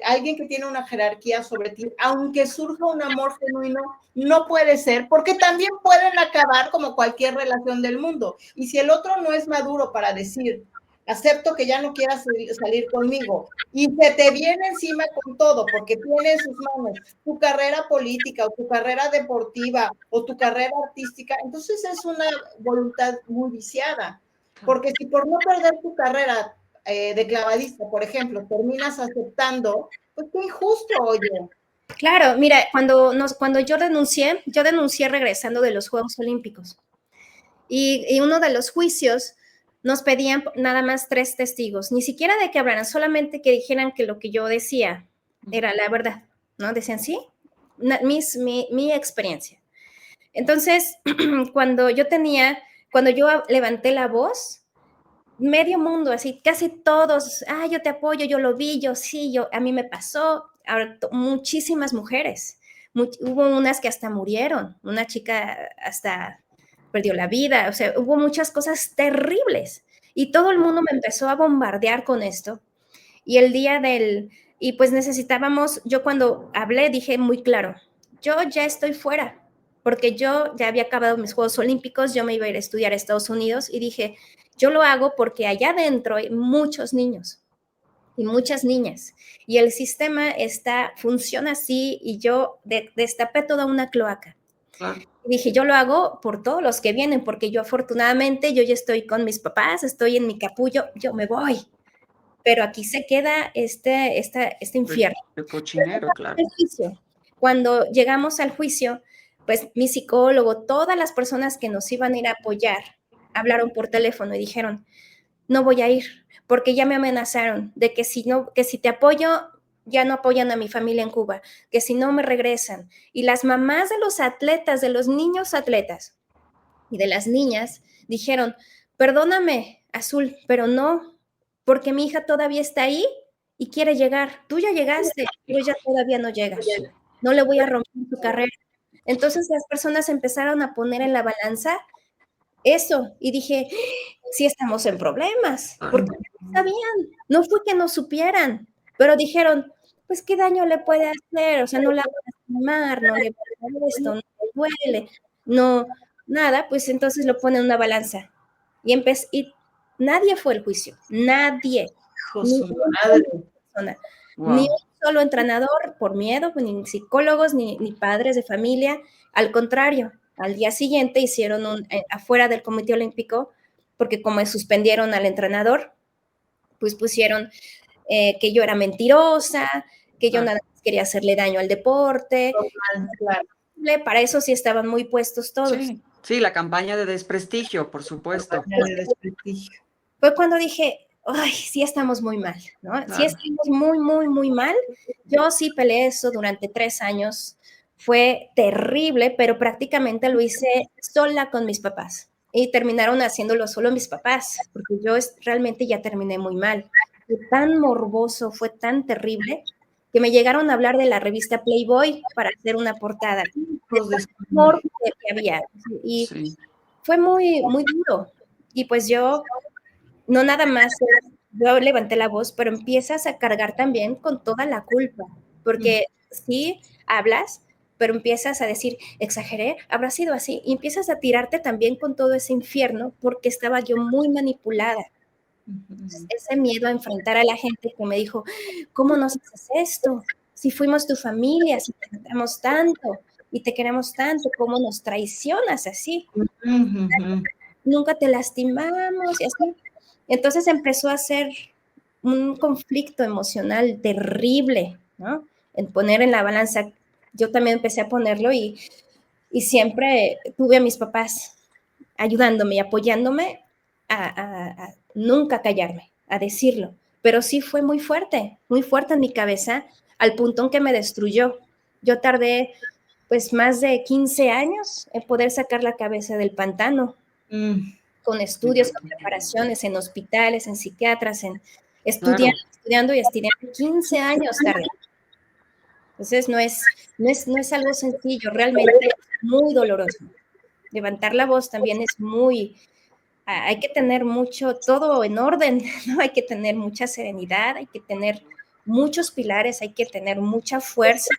alguien que tiene una jerarquía sobre ti, aunque surja un amor genuino, no puede ser, porque también pueden acabar como cualquier relación del mundo. Y si el otro no es maduro para decir, acepto que ya no quieras salir conmigo, y se te viene encima con todo, porque tiene en sus manos tu carrera política o tu carrera deportiva o tu carrera artística, entonces es una voluntad muy viciada. Porque si por no perder tu carrera de clavadista, por ejemplo, terminas aceptando, pues qué injusto, oye. Claro, mira, cuando yo denuncié regresando de los Juegos Olímpicos. Y uno de los juicios nos pedían nada más 3 testigos, ni siquiera de que hablaran, solamente que dijeran que lo que yo decía era la verdad, ¿no? Decían, sí, mi experiencia. Entonces, cuando yo levanté la voz, medio mundo, así, casi todos, yo te apoyo, yo lo vi, yo sí, a mí me pasó, muchísimas mujeres, hubo unas que hasta murieron, una chica hasta perdió la vida, o sea, hubo muchas cosas terribles y todo el mundo me empezó a bombardear con esto. Y pues necesitábamos, yo cuando hablé dije muy claro, yo ya estoy fuera, porque yo ya había acabado mis Juegos Olímpicos, yo me iba a ir a estudiar a Estados Unidos y dije, yo lo hago porque allá adentro hay muchos niños y muchas niñas y el sistema funciona así y yo destapé toda una cloaca. Claro. Y dije, yo lo hago por todos los que vienen, porque yo afortunadamente yo ya estoy con mis papás, estoy en mi capullo, yo me voy. Pero aquí se queda este infierno. El cochinero, claro. Cuando llegamos al juicio, pues mi psicólogo, todas las personas que nos iban a ir a apoyar, hablaron por teléfono y dijeron, no voy a ir, porque ya me amenazaron de que si te apoyo, ya no apoyan a mi familia en Cuba, que si no me regresan. Y las mamás de los atletas, de los niños atletas y de las niñas, dijeron, perdóname, Azul, pero no, porque mi hija todavía está ahí y quiere llegar. Tú ya llegaste, pero ella todavía no llega. No le voy a romper su carrera. Entonces las personas empezaron a poner en la balanza eso y dije, sí estamos en problemas, porque no sabían, no fue que no supieran, pero dijeron, pues qué daño le puede hacer, o sea, no la va a lastimar, no le puede hacer esto, no le duele, no, nada, pues entonces lo pone en una balanza. Y nadie fue al juicio, nadie. Ni un solo entrenador por miedo, ni psicólogos, ni padres de familia, al contrario, al día siguiente hicieron afuera del Comité Olímpico, porque como suspendieron al entrenador, pues pusieron que yo era mentirosa, que yo nada más quería hacerle daño al deporte. Claro. Para eso sí estaban muy puestos todos. Sí, la campaña de desprestigio, por supuesto. Fue cuando dije, ay, sí estamos muy mal, ¿no? Claro. Sí estamos muy, muy, muy mal. Yo sí peleé eso durante 3 años. Fue terrible, pero prácticamente lo hice sola con mis papás. Y terminaron haciéndolo solo mis papás, porque yo realmente ya terminé muy mal. Fue tan morboso, fue tan terrible, que me llegaron a hablar de la revista Playboy para hacer una portada. Amor que había. Y fue muy, muy duro. Y pues yo, no nada más, yo levanté la voz, pero empiezas a cargar también con toda la culpa, porque sí hablas, pero empiezas a decir, exageré, habrá sido así, y empiezas a tirarte también con todo ese infierno, porque estaba yo muy manipulada. Ese miedo a enfrentar a la gente que me dijo, ¿cómo nos haces esto? Si fuimos tu familia, si te amamos tanto y te queremos tanto, ¿cómo nos traicionas así? Nunca te lastimamos y así. Entonces empezó a ser un conflicto emocional terrible, ¿no? En poner en la balanza. Yo también empecé a ponerlo y siempre tuve a mis papás ayudándome y apoyándome a nunca callarme, a decirlo. Pero sí fue muy fuerte en mi cabeza, al punto en que me destruyó. Yo tardé pues más de 15 años en poder sacar la cabeza del pantano, con estudios, con preparaciones en hospitales, en psiquiatras, estudiando y estudiando. 15 años tardé. Entonces no es algo sencillo, realmente es muy doloroso. Levantar la voz también es hay que tener todo en orden, ¿no? Hay que tener mucha serenidad, hay que tener muchos pilares, hay que tener mucha fuerza,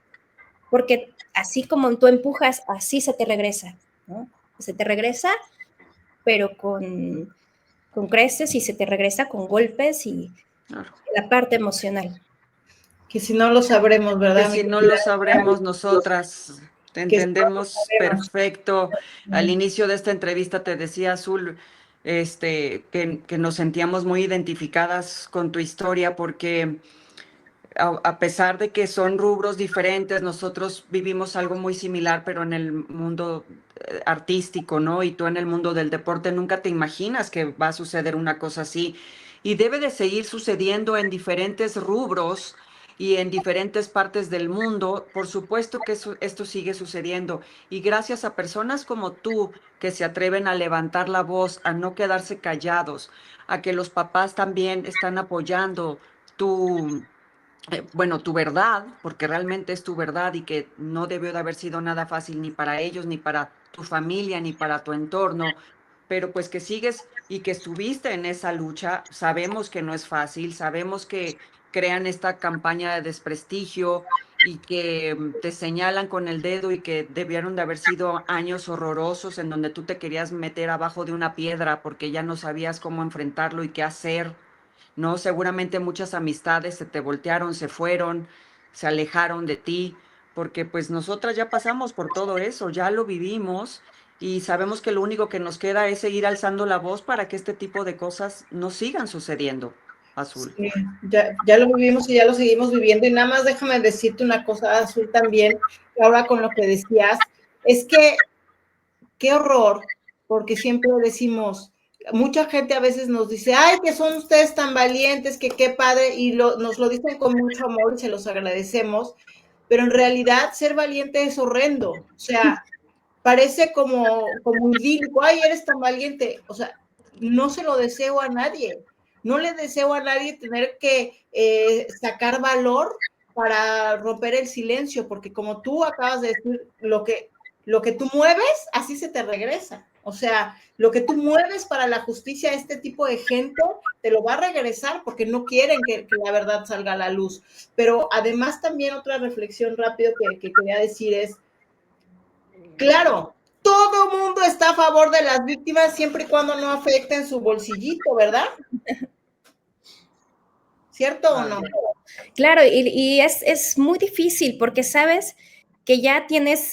porque así como tú empujas, así se te regresa, ¿no? Se te regresa, pero con creces, y se te regresa con golpes y la parte emocional. Que si no lo sabremos, ¿verdad? Que si no lo sabremos nosotras, te entendemos perfecto. Al inicio de esta entrevista te decía, Azul, que nos sentíamos muy identificadas con tu historia porque a pesar de que son rubros diferentes, nosotros vivimos algo muy similar, pero en el mundo artístico, ¿no? Y tú en el mundo del deporte nunca te imaginas que va a suceder una cosa así. Y debe de seguir sucediendo en diferentes rubros y en diferentes partes del mundo. Por supuesto que esto sigue sucediendo. Y gracias a personas como tú que se atreven a levantar la voz, a no quedarse callados, a que los papás también están apoyando tu bueno, tu verdad, porque realmente es tu verdad y que no debió de haber sido nada fácil ni para ellos, ni para tu familia, ni para tu entorno, pero pues que sigues y que estuviste en esa lucha, sabemos que no es fácil, sabemos que crean esta campaña de desprestigio y que te señalan con el dedo y que debieron de haber sido años horrorosos en donde tú te querías meter abajo de una piedra porque ya no sabías cómo enfrentarlo y qué hacer. ¿No? Seguramente muchas amistades se te voltearon, se fueron, se alejaron de ti, porque pues nosotras ya pasamos por todo eso, ya lo vivimos y sabemos que lo único que nos queda es seguir alzando la voz para que este tipo de cosas no sigan sucediendo, Azul. Sí, ya lo vivimos y ya lo seguimos viviendo. Y nada más déjame decirte una cosa, Azul, también, ahora con lo que decías, es que qué horror, porque siempre decimos, mucha gente a veces nos dice, ay, que son ustedes tan valientes, que qué padre, y nos lo dicen con mucho amor y se los agradecemos, pero en realidad ser valiente es horrendo, o sea, parece como idílico, ay, eres tan valiente, o sea, no se lo deseo a nadie, no le deseo a nadie tener que sacar valor para romper el silencio, porque como tú acabas de decir, lo que tú mueves, así se te regresa. O sea, lo que tú mueves para la justicia a este tipo de gente, te lo va a regresar porque no quieren que la verdad salga a la luz. Pero además también otra reflexión rápido que quería decir es, claro, todo mundo está a favor de las víctimas siempre y cuando no afecten su bolsillito, ¿verdad? ¿Cierto o no? Claro, y es muy difícil porque sabes que ya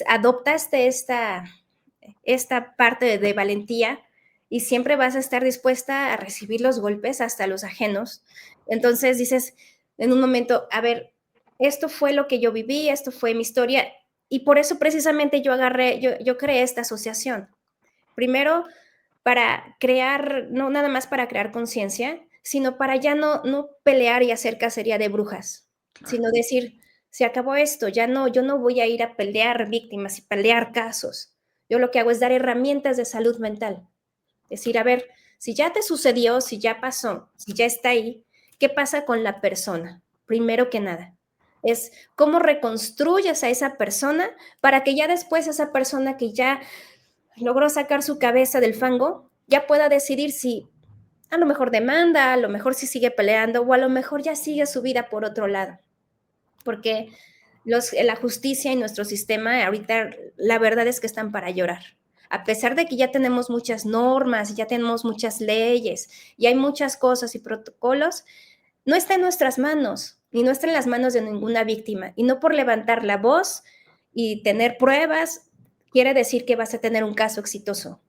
adoptaste esta parte de valentía y siempre vas a estar dispuesta a recibir los golpes, hasta los ajenos. Entonces dices en un momento, a ver, esto fue lo que yo viví, esto fue mi historia, y por eso precisamente yo creé esta asociación. Primero, para crear, no nada más para crear conciencia, sino para ya no pelear y hacer cacería de brujas, sino decir, se acabó esto, yo no voy a ir a pelear víctimas y pelear casos. Yo lo que hago es dar herramientas de salud mental. Decir, a ver, si ya te sucedió, si ya pasó, si ya está ahí, ¿qué pasa con la persona? Primero que nada, es cómo reconstruyes a esa persona para que ya después esa persona que ya logró sacar su cabeza del fango, ya pueda decidir si a lo mejor demanda, a lo mejor si sigue peleando o a lo mejor ya sigue su vida por otro lado. Porque la justicia y nuestro sistema ahorita la verdad es que están para llorar. A pesar de que ya tenemos muchas normas, ya tenemos muchas leyes y hay muchas cosas y protocolos, no está en nuestras manos, ni no está en las manos de ninguna víctima. Y no por levantar la voz y tener pruebas, quiere decir que vas a tener un caso exitoso.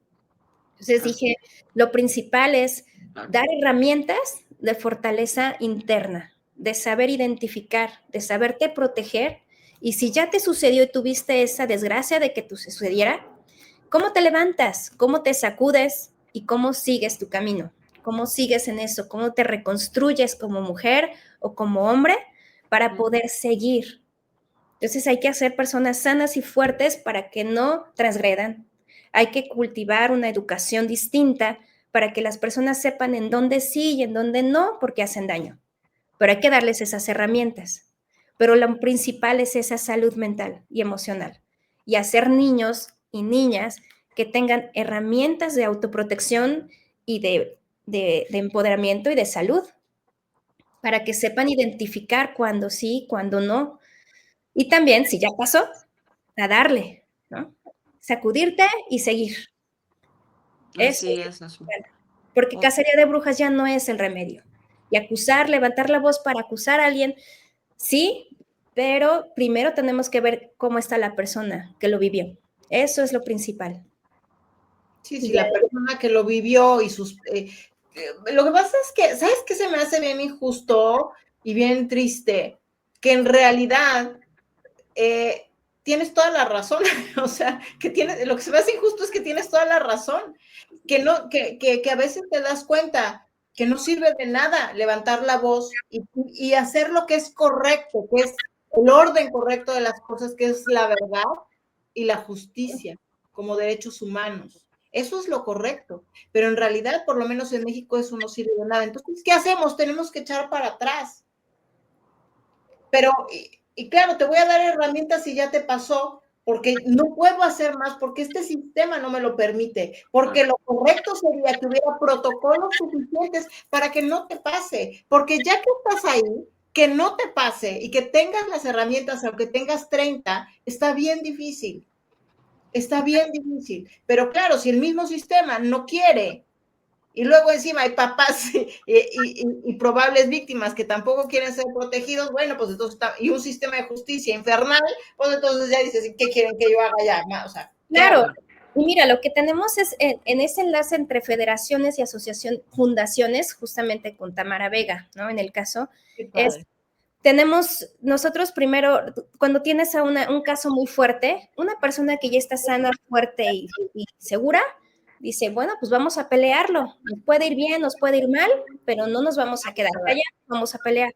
Entonces dije, lo principal es dar herramientas de fortaleza interna, de saber identificar, de saberte proteger. Y si ya te sucedió y tuviste esa desgracia de que te sucediera, ¿cómo te levantas? ¿Cómo te sacudes? ¿Y cómo sigues tu camino? ¿Cómo sigues en eso? ¿Cómo te reconstruyes como mujer o como hombre para poder seguir? Entonces hay que hacer personas sanas y fuertes para que no transgredan. Hay que cultivar una educación distinta para que las personas sepan en dónde sí y en dónde no, porque hacen daño. Pero hay que darles esas herramientas. Pero lo principal es esa salud mental y emocional. Y hacer niños y niñas que tengan herramientas de autoprotección y de empoderamiento y de salud, para que sepan identificar cuándo sí, cuándo no. Y también, si ya pasó, a darle, ¿no? Sacudirte y seguir. Eso Así es es, Azul. fundamental, porque cacería de brujas ya no es el remedio. Y acusar, levantar la voz para acusar a alguien, sí, pero primero tenemos que ver cómo está la persona que lo vivió. Eso es lo principal. Sí, sí, la persona que lo vivió y sus... lo que pasa es que, ¿sabes qué se me hace bien injusto y bien triste? Que en realidad tienes toda la razón, o sea, lo que se me hace injusto es que tienes toda la razón, que a veces te das cuenta que no sirve de nada levantar la voz y hacer lo que es correcto, que es el orden correcto de las cosas, que es la verdad y la justicia como derechos humanos. Eso es lo correcto, pero en realidad, por lo menos en México, eso no sirve de nada. Entonces, ¿qué hacemos? Tenemos que echar para atrás. Pero, y claro, te voy a dar herramientas si ya te pasó, porque no puedo hacer más, porque este sistema no me lo permite, porque lo correcto sería que hubiera protocolos suficientes para que no te pase, porque ya que estás ahí, que no te pase y que tengas las herramientas, aunque tengas 30, está bien difícil. Está bien difícil, pero claro, si el mismo sistema no quiere y luego encima hay papás y probables víctimas que tampoco quieren ser protegidos, bueno, pues entonces y un sistema de justicia infernal, pues entonces ya dices, ¿qué quieren que yo haga ya? O sea, claro. Y mira, lo que tenemos es en ese enlace entre federaciones y fundaciones, justamente con Tamara Vega, ¿no? En el caso, tenemos nosotros primero, cuando tienes a un caso muy fuerte, una persona que ya está sana, fuerte y segura, dice, bueno, pues vamos a pelearlo. Nos puede ir bien, nos puede ir mal, pero no nos vamos a quedar callados, vamos a pelear.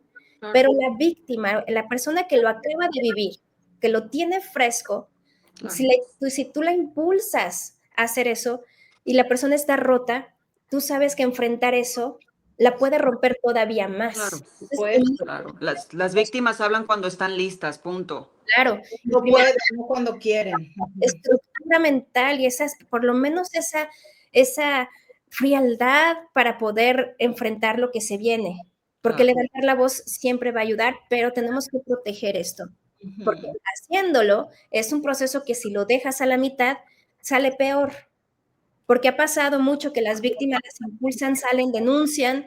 Pero la víctima, la persona que lo acaba de vivir, que lo tiene fresco, si tú la impulsas a hacer eso y la persona está rota, tú sabes que enfrentar eso la puede romper todavía más. Claro, pues, claro. Las víctimas hablan cuando están listas, punto. Claro. No pueden, no cuando quieren. Estructura mental y por lo menos esa frialdad para poder enfrentar lo que se viene. Porque levantar la voz siempre va a ayudar, pero tenemos que proteger esto. Porque haciéndolo es un proceso que si lo dejas a la mitad, sale peor. Porque ha pasado mucho que las víctimas las impulsan, salen, denuncian,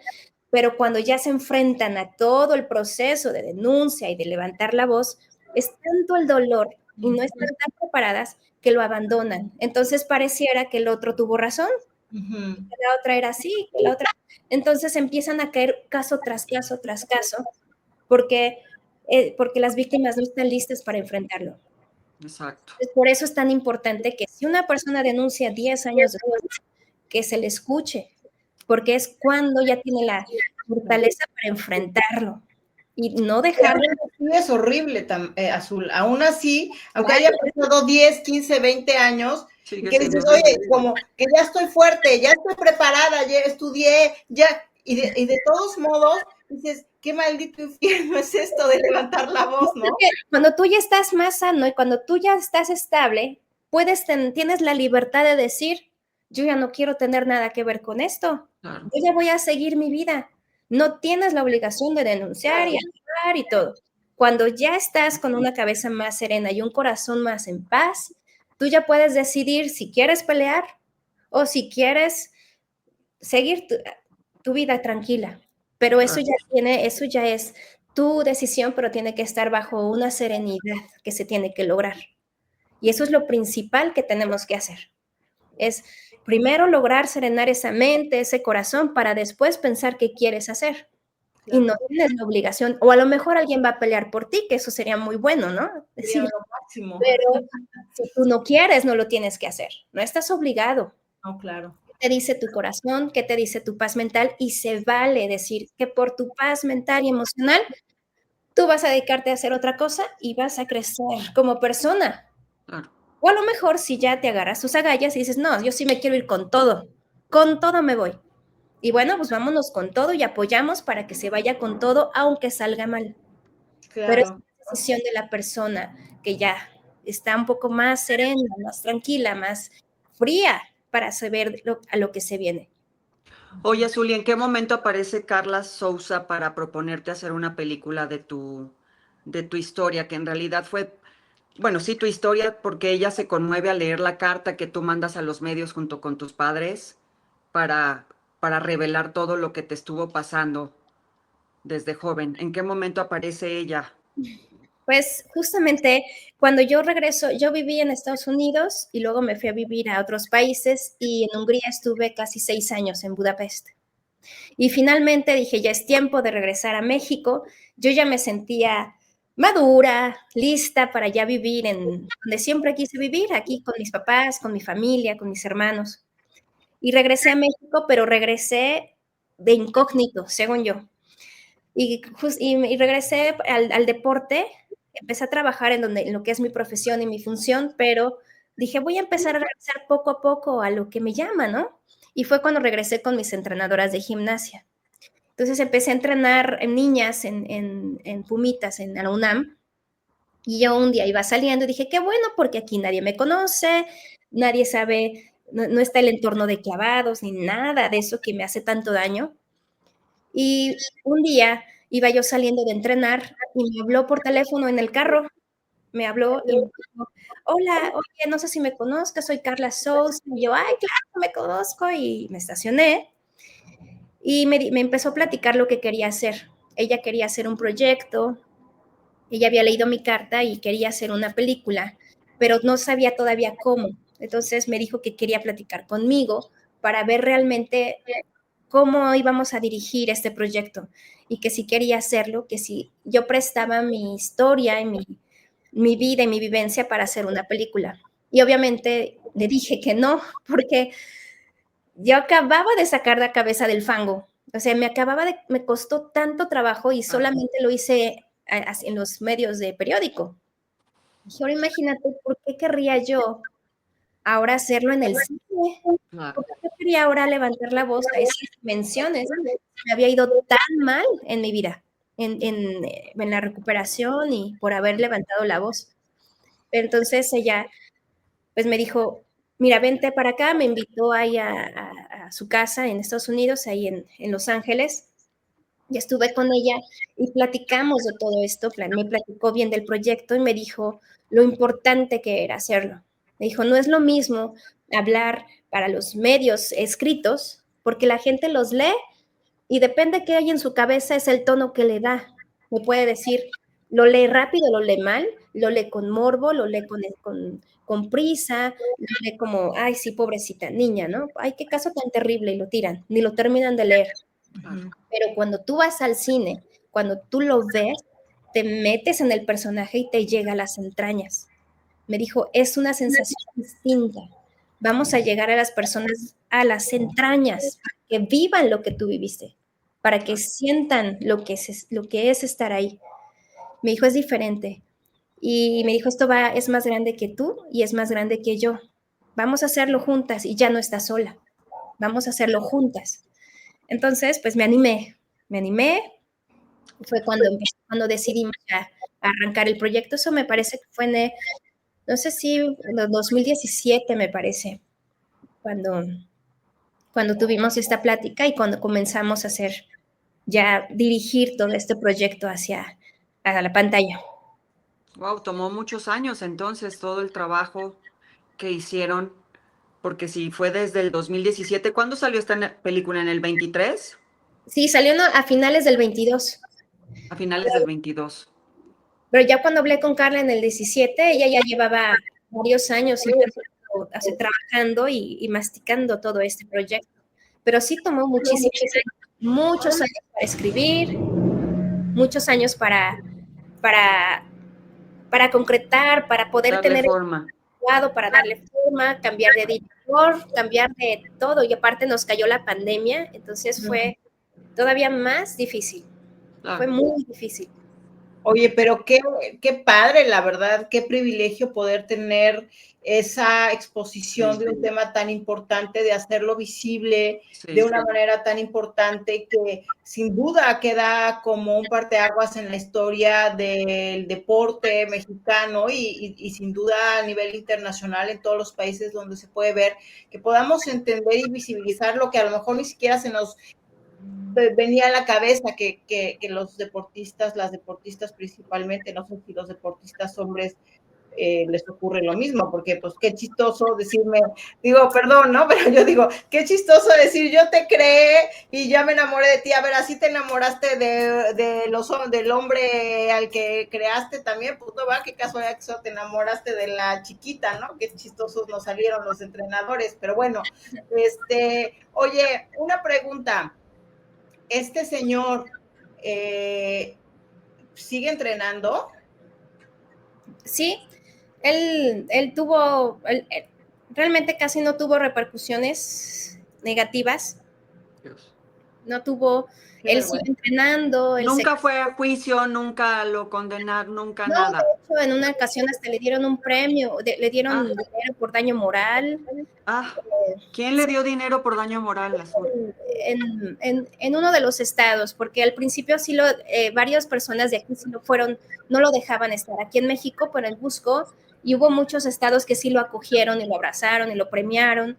pero cuando ya se enfrentan a todo el proceso de denuncia y de levantar la voz, es tanto el dolor y no están tan preparadas que lo abandonan. Entonces pareciera que el otro tuvo razón, que la otra era así, que la otra... Entonces empiezan a caer caso tras caso tras caso, porque las víctimas no están listas para enfrentarlo. Exacto. Por eso es tan importante que si una persona denuncia 10 años después, que se le escuche, porque es cuando ya tiene la fortaleza para enfrentarlo y no dejarlo. Es horrible, Azul. Aún así, aunque haya pasado 10, 15, 20 años, y que dices, oye, como que ya estoy fuerte, ya estoy preparada, ya estudié, ya, y de todos modos, dices, qué maldito infierno es esto de levantar la voz, ¿no? Cuando tú ya estás más sano y cuando tú ya estás estable, tienes la libertad de decir, yo ya no quiero tener nada que ver con esto, yo ya voy a seguir mi vida. No tienes la obligación de denunciar y ayudar y todo. Cuando ya estás con una cabeza más serena y un corazón más en paz, tú ya puedes decidir si quieres pelear o si quieres seguir tu vida tranquila. Pero eso ya es tu decisión, pero tiene que estar bajo una serenidad que se tiene que lograr. Y eso es lo principal que tenemos que hacer. Es primero lograr serenar esa mente, ese corazón, para después pensar qué quieres hacer. Claro. Y no tienes la obligación, o a lo mejor alguien va a pelear por ti, que eso sería muy bueno, ¿no? Sería lo máximo. Pero si tú no quieres, no lo tienes que hacer. No estás obligado. No, claro. ¿Qué te dice tu corazón? ¿Qué te dice tu paz mental? Y se vale decir que por tu paz mental y emocional, tú vas a dedicarte a hacer otra cosa y vas a crecer como persona. Claro. O a lo mejor si ya te agarras tus agallas y dices, no, yo sí me quiero ir con todo me voy. Y bueno, pues vámonos con todo y apoyamos para que se vaya con todo, aunque salga mal. Claro. Pero es una decisión de la persona que ya está un poco más serena, más tranquila, más fría para saber a lo que se viene. Oye, Azul, ¿y en qué momento aparece Carla Sousa para proponerte hacer una película de tu historia, que en realidad fue, bueno, sí, tu historia, porque ella se conmueve al leer la carta que tú mandas a los medios junto con tus padres para revelar todo lo que te estuvo pasando desde joven? ¿En qué momento aparece ella? Pues justamente cuando yo regreso, yo viví en Estados Unidos y luego me fui a vivir a otros países y en Hungría estuve casi 6 años en Budapest. Y finalmente dije, ya es tiempo de regresar a México. Yo ya me sentía madura, lista para ya vivir en donde siempre quise vivir, aquí con mis papás, con mi familia, con mis hermanos. Y regresé a México, pero regresé de incógnito, según yo. Y regresé al deporte, empecé a trabajar en lo que es mi profesión y mi función, pero dije, voy a empezar a regresar poco a poco a lo que me llama, ¿no? Y fue cuando regresé con mis entrenadoras de gimnasia. Entonces empecé a entrenar en niñas en Pumitas, en la UNAM, y yo un día iba saliendo y dije, qué bueno, porque aquí nadie me conoce, nadie sabe, no está el entorno de clavados ni nada de eso que me hace tanto daño. Y un día iba yo saliendo de entrenar y me habló por teléfono en el carro, me habló y me dijo, hola, oye, no sé si me conozcas, soy Carla Sousa. Y yo, ay, claro que me conozco, y me estacioné y me empezó a platicar lo que quería hacer. Ella quería hacer un proyecto, ella había leído mi carta y quería hacer una película, pero no sabía todavía cómo. Entonces me dijo que quería platicar conmigo para ver realmente cómo íbamos a dirigir este proyecto y que si quería hacerlo, que si yo prestaba mi historia y mi vida y mi vivencia para hacer una película. Y obviamente le dije que no, porque yo acababa de sacar la cabeza del fango. O sea, me costó tanto trabajo y solamente lo hice en los medios de periódico. Y ahora imagínate, ¿por qué querría yo ahora hacerlo en el cine? ¿Por qué quería ahora levantar la voz a esas dimensiones? Me había ido tan mal en mi vida, en la recuperación y por haber levantado la voz. Entonces ella pues me dijo, mira, vente para acá, me invitó ahí a su casa en Estados Unidos, ahí en Los Ángeles, y estuve con ella y platicamos de todo esto, me platicó bien del proyecto y me dijo lo importante que era hacerlo. Me dijo, no es lo mismo hablar para los medios escritos, porque la gente los lee y depende qué hay en su cabeza, es el tono que le da. Me puede decir, lo lee rápido, lo lee mal, lo lee con morbo, lo lee con prisa, lo lee como, ay, sí, pobrecita niña, ¿no? Ay, qué caso tan terrible, y lo tiran, ni lo terminan de leer. Pero cuando tú vas al cine, cuando tú lo ves, te metes en el personaje y te llega a las entrañas. Me dijo, es una sensación distinta. Vamos a llegar a las personas a las entrañas, para que vivan lo que tú viviste, para que sientan lo que es estar ahí. Me dijo, es diferente. Y me dijo, es más grande que tú y es más grande que yo. Vamos a hacerlo juntas y ya no estás sola. Vamos a hacerlo juntas. Entonces, pues me animé. Fue cuando decidimos ya arrancar el proyecto. Eso me parece que fue no sé si en el 2017, me parece, cuando, cuando tuvimos esta plática y cuando comenzamos a dirigir todo este proyecto a la pantalla. Wow, tomó muchos años entonces todo el trabajo que hicieron, porque si fue desde el 2017, ¿cuándo salió esta película? ¿En el 23? Sí, salió a finales del 22. A finales del 22. Pero ya cuando hablé con Carla en el 17, ella ya llevaba varios años trabajando y masticando todo este proyecto. Pero sí tomó muchos años para escribir, muchos años para, para concretar, para poder Darle tener forma. para darle forma, cambiar de editor, cambiar de todo. Y aparte nos cayó la pandemia, entonces fue todavía más difícil. Claro. Fue muy difícil. Oye, pero qué padre, la verdad, qué privilegio poder tener esa exposición de un tema tan importante, de hacerlo visible de una manera tan importante que sin duda queda como un parteaguas en la historia del deporte mexicano y sin duda a nivel internacional en todos los países donde se puede ver, que podamos entender y visibilizar lo que a lo mejor ni siquiera se nos venía a la cabeza que los deportistas, las deportistas principalmente, no sé si los deportistas hombres les ocurre lo mismo, porque pues qué chistoso decirme, digo, perdón, ¿no? Pero yo digo, qué chistoso decir, yo te creé y ya me enamoré de ti. A ver, así te enamoraste del hombre al que creaste también, pues no va, qué casualidad que solo te enamoraste de la chiquita, ¿no? Qué chistosos nos salieron los entrenadores, pero bueno, oye, una pregunta, este señor sigue entrenando. Sí, realmente casi no tuvo repercusiones negativas. Dios. No tuvo, él siguió entrenando. Nunca fue a juicio, nunca lo condenaron, nunca nada. De hecho, en una ocasión hasta le dieron un premio, le dieron dinero por daño moral. ¿Quién le dio dinero por daño moral, Azul? En uno de los estados, porque al principio sí varias personas de aquí sí lo fueron, no lo dejaban estar aquí en México, pero él buscó y hubo muchos estados que sí lo acogieron y lo abrazaron y lo premiaron.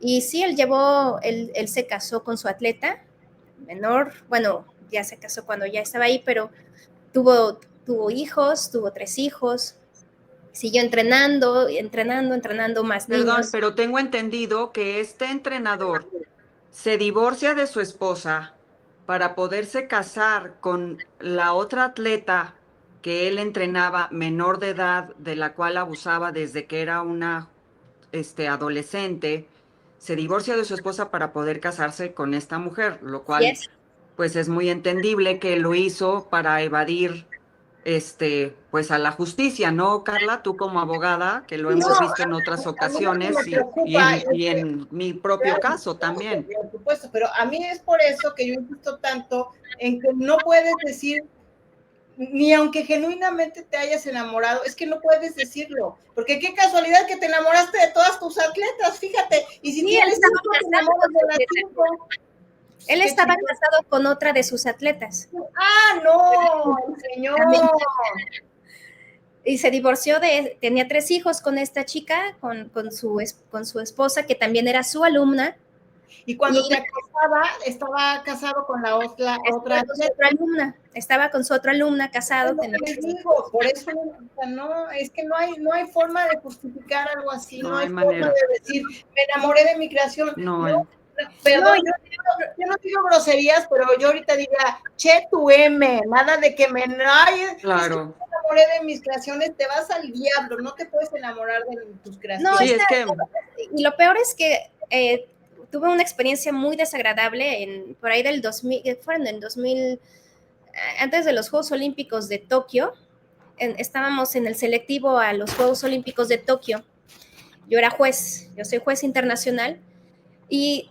Y sí, él se casó con su atleta menor, bueno, ya se casó cuando ya estaba ahí, pero tuvo hijos, tuvo 3 hijos, siguió entrenando más niños. Perdón, pero tengo entendido que este entrenador se divorcia de su esposa para poderse casar con la otra atleta que él entrenaba menor de edad, de la cual abusaba desde que era una adolescente. Se divorcia de su esposa para poder casarse con esta mujer, lo cual pues es muy entendible que lo hizo para evadir pues a la justicia, ¿no, Carla? Tú como abogada, que lo hemos visto en otras ocasiones y en mi propio caso también. Por supuesto, pero a mí es por eso que yo insisto tanto en que no puedes decir, ni aunque genuinamente te hayas enamorado, es que no puedes decirlo, porque qué casualidad que te enamoraste de todas tus atletas, fíjate, y si tienes 5, te enamoras de las 5. Él estaba casado con otra de sus atletas. ¡Ah, no, señor! Y se divorció tenía 3 hijos con esta chica, con su esposa, que también era su alumna. Y cuando te casaba, estaba casado con la otra alumna. Estaba con su otra alumna, casado. Por eso, no, es que no hay forma de justificar algo así, no hay manera. forma de decir, me enamoré de mi creación. Perdón, yo no digo groserías, pero yo ahorita diría, che tu M, nada de que me claro. me enamoré de mis creaciones, te vas al diablo, no te puedes enamorar de tus creaciones. No, y lo peor es que tuve una experiencia muy desagradable por ahí del 2000, fueron en 2000, antes de los Juegos Olímpicos de Tokio. Estábamos en el selectivo a los Juegos Olímpicos de Tokio. Yo soy juez internacional, y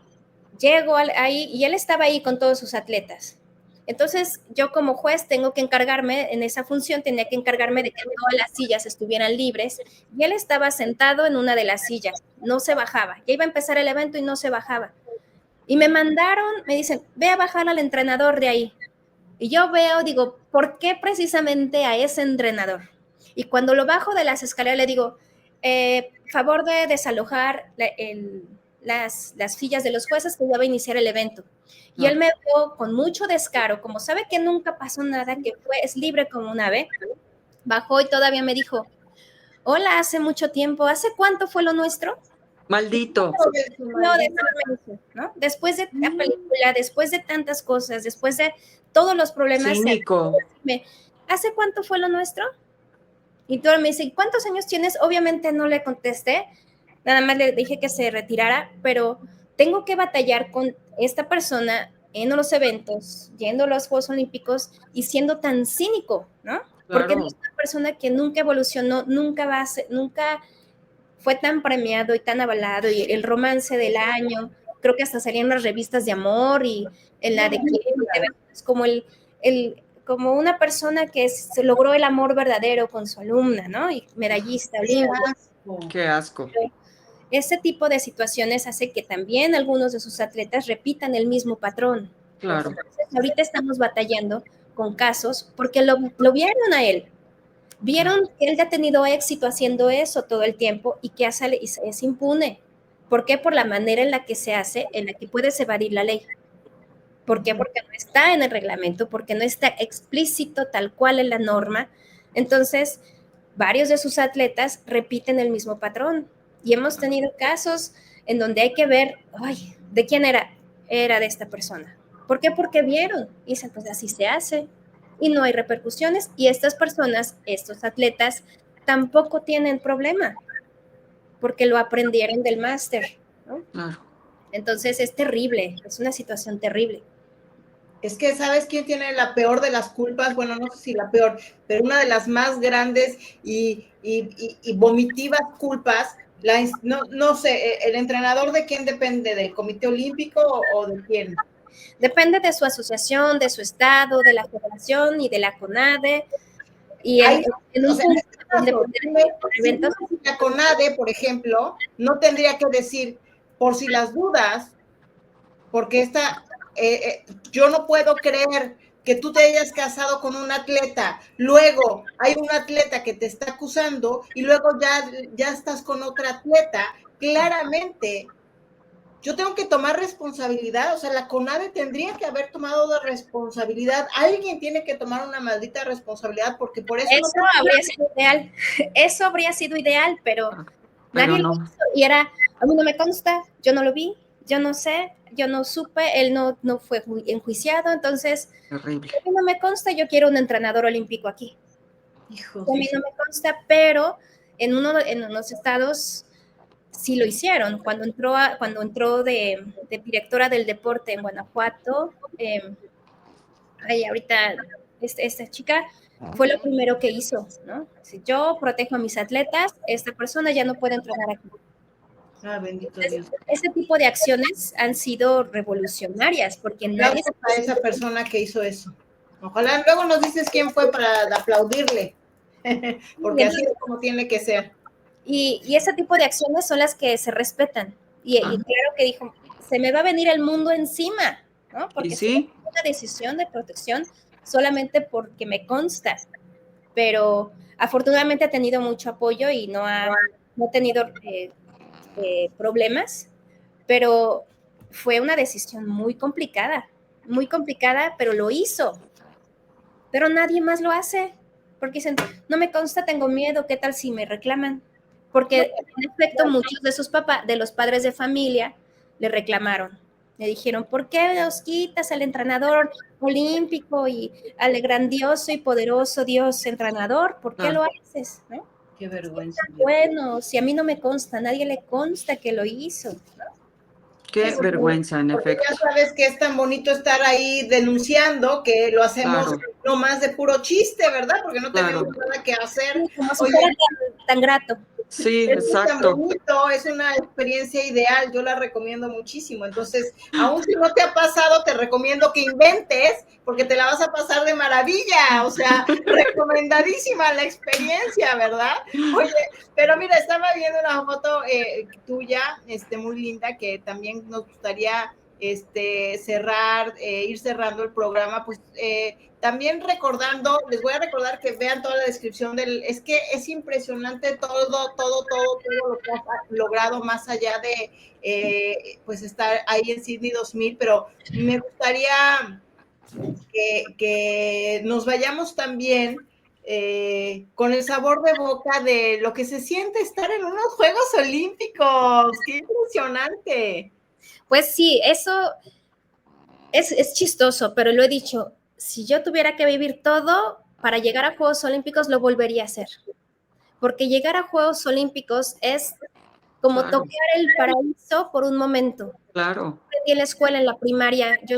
llego ahí y él estaba ahí con todos sus atletas. Entonces, yo como juez tengo que encargarme, en esa función tenía que encargarme de que todas las sillas estuvieran libres, y él estaba sentado en una de las sillas, no se bajaba. Ya iba a empezar el evento y no se bajaba. Y me dicen, ve a bajar al entrenador de ahí. Y yo digo, ¿por qué precisamente a ese entrenador? Y cuando lo bajo de las escaleras le digo, favor de desalojar las sillas de los jueces, que ya va a iniciar el evento. Y él me vio con mucho descaro, como sabe que nunca pasó nada, que es libre como un ave, bajó y todavía me dijo, hola, hace mucho tiempo, ¿hace cuánto fue lo nuestro? Maldito. ¿No? Después de la película, después de tantas cosas, después de todos los problemas. Cínico. ¿Hace cuánto fue lo nuestro? Y todo me dice, ¿cuántos años tienes? Obviamente no le contesté, nada más le dije que se retirara, pero tengo que batallar con esta persona en los eventos, yendo a los Juegos Olímpicos y siendo tan cínico, ¿no? Claro. Porque es una persona que nunca evolucionó, nunca fue tan premiado y tan avalado, y el romance del año, creo que hasta salían las revistas de amor, y en la de es como como una persona que se logró el amor verdadero con su alumna, ¿no? Y medallista olímpica. Qué asco. Ese tipo de situaciones hace que también algunos de sus atletas repitan el mismo patrón. Claro. Entonces, ahorita estamos batallando con casos porque lo vieron a él. Vieron que él ya ha tenido éxito haciendo eso todo el tiempo y que es impune. ¿Por qué? Por la manera en la que se hace, en la que puedes evadir la ley. ¿Por qué? Porque no está en el reglamento, porque no está explícito tal cual en la norma. Entonces, varios de sus atletas repiten el mismo patrón. Y hemos tenido casos en donde hay que ver, ay, ¿de quién era? Era de esta persona. ¿Por qué? Porque vieron. Y dicen, pues así se hace. Y no hay repercusiones. Y estas personas, estos atletas, tampoco tienen problema, porque lo aprendieron del máster, ¿no? Claro. Entonces es terrible, es una situación terrible. Es que, ¿sabes quién tiene la peor de las culpas? Bueno, no sé si la peor, pero una de las más grandes y vomitivas culpas. No sé, ¿el entrenador de quién depende? ¿Del Comité Olímpico o de quién? Depende de su asociación, de su estado, de la federación y de la CONADE. Y en un punto donde eventos, la CONADE, por ejemplo, no tendría que decir, por si las dudas, porque yo no puedo creer que tú te hayas casado con un atleta, luego hay un atleta que te está acusando y luego ya estás con otra atleta. Claramente, yo tengo que tomar responsabilidad, o sea, la CONADE tendría que haber tomado la responsabilidad, alguien tiene que tomar una maldita responsabilidad, porque por eso no habría sido ideal, eso habría sido ideal, pero nadie no lo hizo, y era, a mí no me consta, yo no lo vi, yo no sé, yo no supe, él no fue enjuiciado, entonces, terrible. A mí no me consta, yo quiero un entrenador olímpico aquí. A mí no me consta, pero en unos estados sí lo hicieron. Cuando entró de directora del deporte en Guanajuato, ahorita esta chica fue lo primero que hizo, ¿no? Si yo protejo a mis atletas, esta persona ya no puede entrenar aquí. Ah, bendito Entonces, Dios. ese tipo de acciones han sido revolucionarias, porque nadie... a esa persona que hizo eso. Ojalá luego nos dices quién fue para aplaudirle, porque así es como tiene que ser. Y ese tipo de acciones son las que se respetan. Y claro que dijo, se me va a venir el mundo encima, ¿no? Porque sí, es una decisión de protección solamente porque me consta. Pero afortunadamente ha tenido mucho apoyo y no ha tenido problemas, pero fue una decisión muy complicada, pero lo hizo. Pero nadie más lo hace, porque dicen, no me consta, tengo miedo, ¿qué tal si me reclaman? Porque en efecto muchos de los padres de familia le reclamaron, le dijeron, ¿por qué los quitas al entrenador olímpico y al grandioso y poderoso Dios entrenador? ¿Por qué lo haces? ¿No? Qué vergüenza. Bueno, si a mí no me consta, a nadie le consta que lo hizo, ¿no? Qué vergüenza, en efecto. Ya sabes que es tan bonito estar ahí denunciando que lo hacemos no más de puro chiste, ¿verdad? Porque no tenemos nada que hacer. Sí, como si fuera tan grato. Sí, es exacto. Tan bonito, es una experiencia ideal, yo la recomiendo muchísimo. Entonces, aún si no te ha pasado, te recomiendo que inventes, porque te la vas a pasar de maravilla. O sea, recomendadísima la experiencia, ¿verdad? Oye, pero mira, estaba viendo una foto tuya, muy linda, que también nos gustaría cerrar, ir cerrando el programa, pues también recordando, les voy a recordar que vean toda la descripción es que es impresionante todo lo que has logrado más allá de pues estar ahí en Sydney 2000, pero me gustaría que nos vayamos también con el sabor de boca de lo que se siente estar en unos Juegos Olímpicos. ¡Qué impresionante! Pues sí, eso es chistoso, pero lo he dicho, si yo tuviera que vivir todo para llegar a Juegos Olímpicos, lo volvería a hacer. Porque llegar a Juegos Olímpicos es como tocar el paraíso por un momento. Claro. En la escuela, en la primaria, yo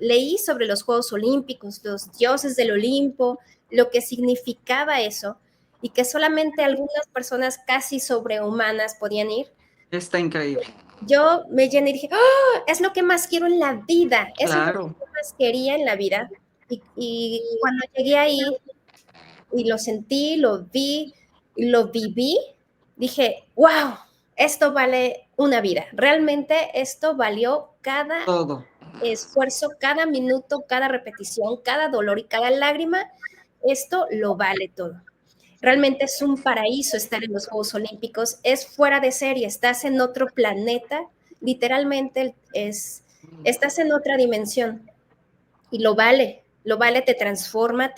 leí sobre los Juegos Olímpicos, los dioses del Olimpo, lo que significaba eso, y que solamente algunas personas casi sobrehumanas podían ir. Está increíble. Yo me llené y dije, ¡oh! Es lo que más quiero en la vida, es lo que más quería en la vida. Y cuando llegué ahí y lo sentí, lo vi, lo viví, dije, wow, esto vale una vida. Realmente esto valió cada esfuerzo, cada minuto, cada repetición, cada dolor y cada lágrima. Esto lo vale todo. Realmente es un paraíso estar en los Juegos Olímpicos, es fuera de serie, estás en otro planeta, literalmente estás en otra dimensión y lo vale, te transforma,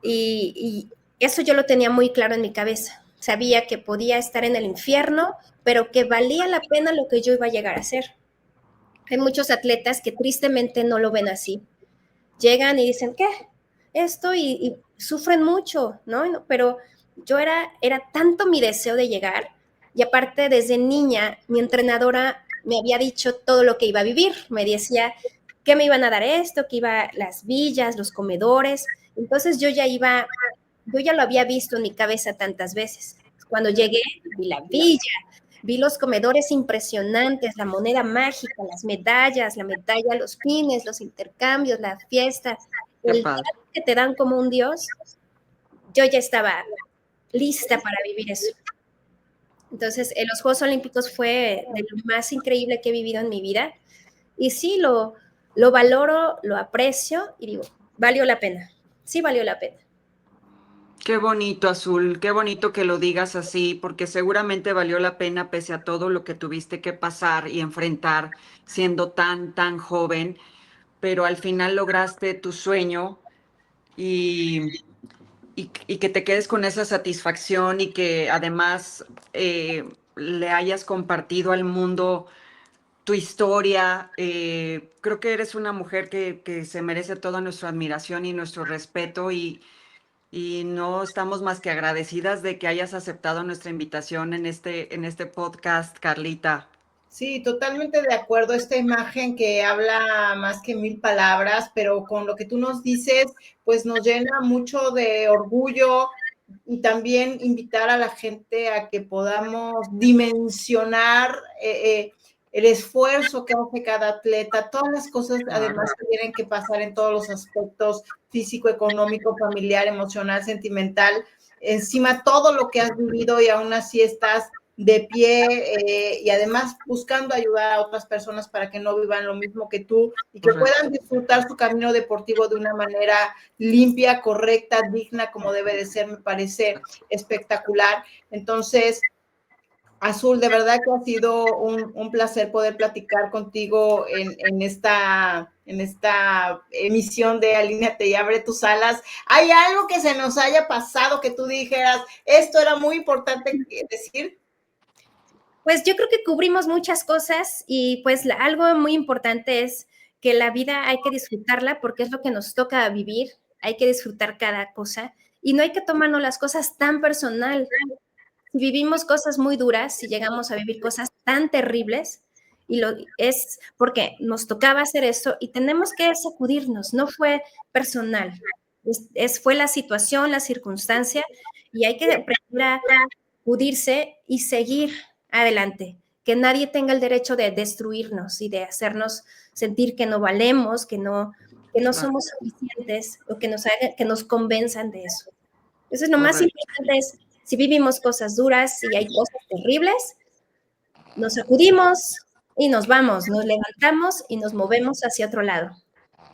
y eso yo lo tenía muy claro en mi cabeza. Sabía que podía estar en el infierno, pero que valía la pena lo que yo iba a llegar a ser. Hay muchos atletas que tristemente no lo ven así. Llegan y dicen, ¿qué? Esto y sufren mucho, ¿no? Pero yo era tanto mi deseo de llegar, y aparte desde niña mi entrenadora me había dicho todo lo que iba a vivir. Me decía que me iban a dar esto, que iba las villas, los comedores. Entonces yo ya lo había visto en mi cabeza tantas veces. Cuando llegué, vi la villa, vi los comedores impresionantes, la moneda mágica, las medallas, la medalla, los pines, los intercambios, la fiesta, el trato que te dan como un dios. Yo ya estaba lista para vivir eso. Entonces, en los Juegos Olímpicos fue de lo más increíble que he vivido en mi vida. Y sí, lo valoro, lo aprecio y digo, valió la pena. Sí, valió la pena. Qué bonito, Azul, qué bonito que lo digas así, porque seguramente valió la pena pese a todo lo que tuviste que pasar y enfrentar siendo tan joven, pero al final lograste tu sueño y, y que te quedes con esa satisfacción y que además le hayas compartido al mundo tu historia. Creo que eres una mujer que se merece toda nuestra admiración y nuestro respeto y no estamos más que agradecidas de que hayas aceptado nuestra invitación en este podcast, Carlita. Sí, totalmente de acuerdo. Esta imagen que habla más que 1000 palabras, pero con lo que tú nos dices, pues nos llena mucho de orgullo y también invitar a la gente a que podamos dimensionar el esfuerzo que hace cada atleta, todas las cosas además que tienen que pasar en todos los aspectos físico, económico, familiar, emocional, sentimental, encima todo lo que has vivido y aún así estás de pie y además buscando ayudar a otras personas para que no vivan lo mismo que tú y que puedan disfrutar su camino deportivo de una manera limpia, correcta, digna, como debe de ser. Me parece espectacular. Entonces, Azul, de verdad que ha sido un placer poder platicar contigo en esta emisión de Alíneate y Abre tus Alas. ¿Hay algo que se nos haya pasado que tú dijeras, esto era muy importante decir? Pues yo creo que cubrimos muchas cosas y pues algo muy importante es que la vida hay que disfrutarla porque es lo que nos toca vivir, hay que disfrutar cada cosa y no hay que tomarnos las cosas tan personal. Si vivimos cosas muy duras, si llegamos a vivir cosas tan terribles, es porque nos tocaba hacer eso y tenemos que sacudirnos, no fue personal, fue la situación, la circunstancia y hay que aprender a sacudirse y seguir adelante, que nadie tenga el derecho de destruirnos y de hacernos sentir que no valemos, que no somos suficientes o que nos convenzan de eso. Entonces, lo más importante es, si vivimos cosas duras y hay cosas terribles, nos sacudimos y nos vamos, nos levantamos y nos movemos hacia otro lado.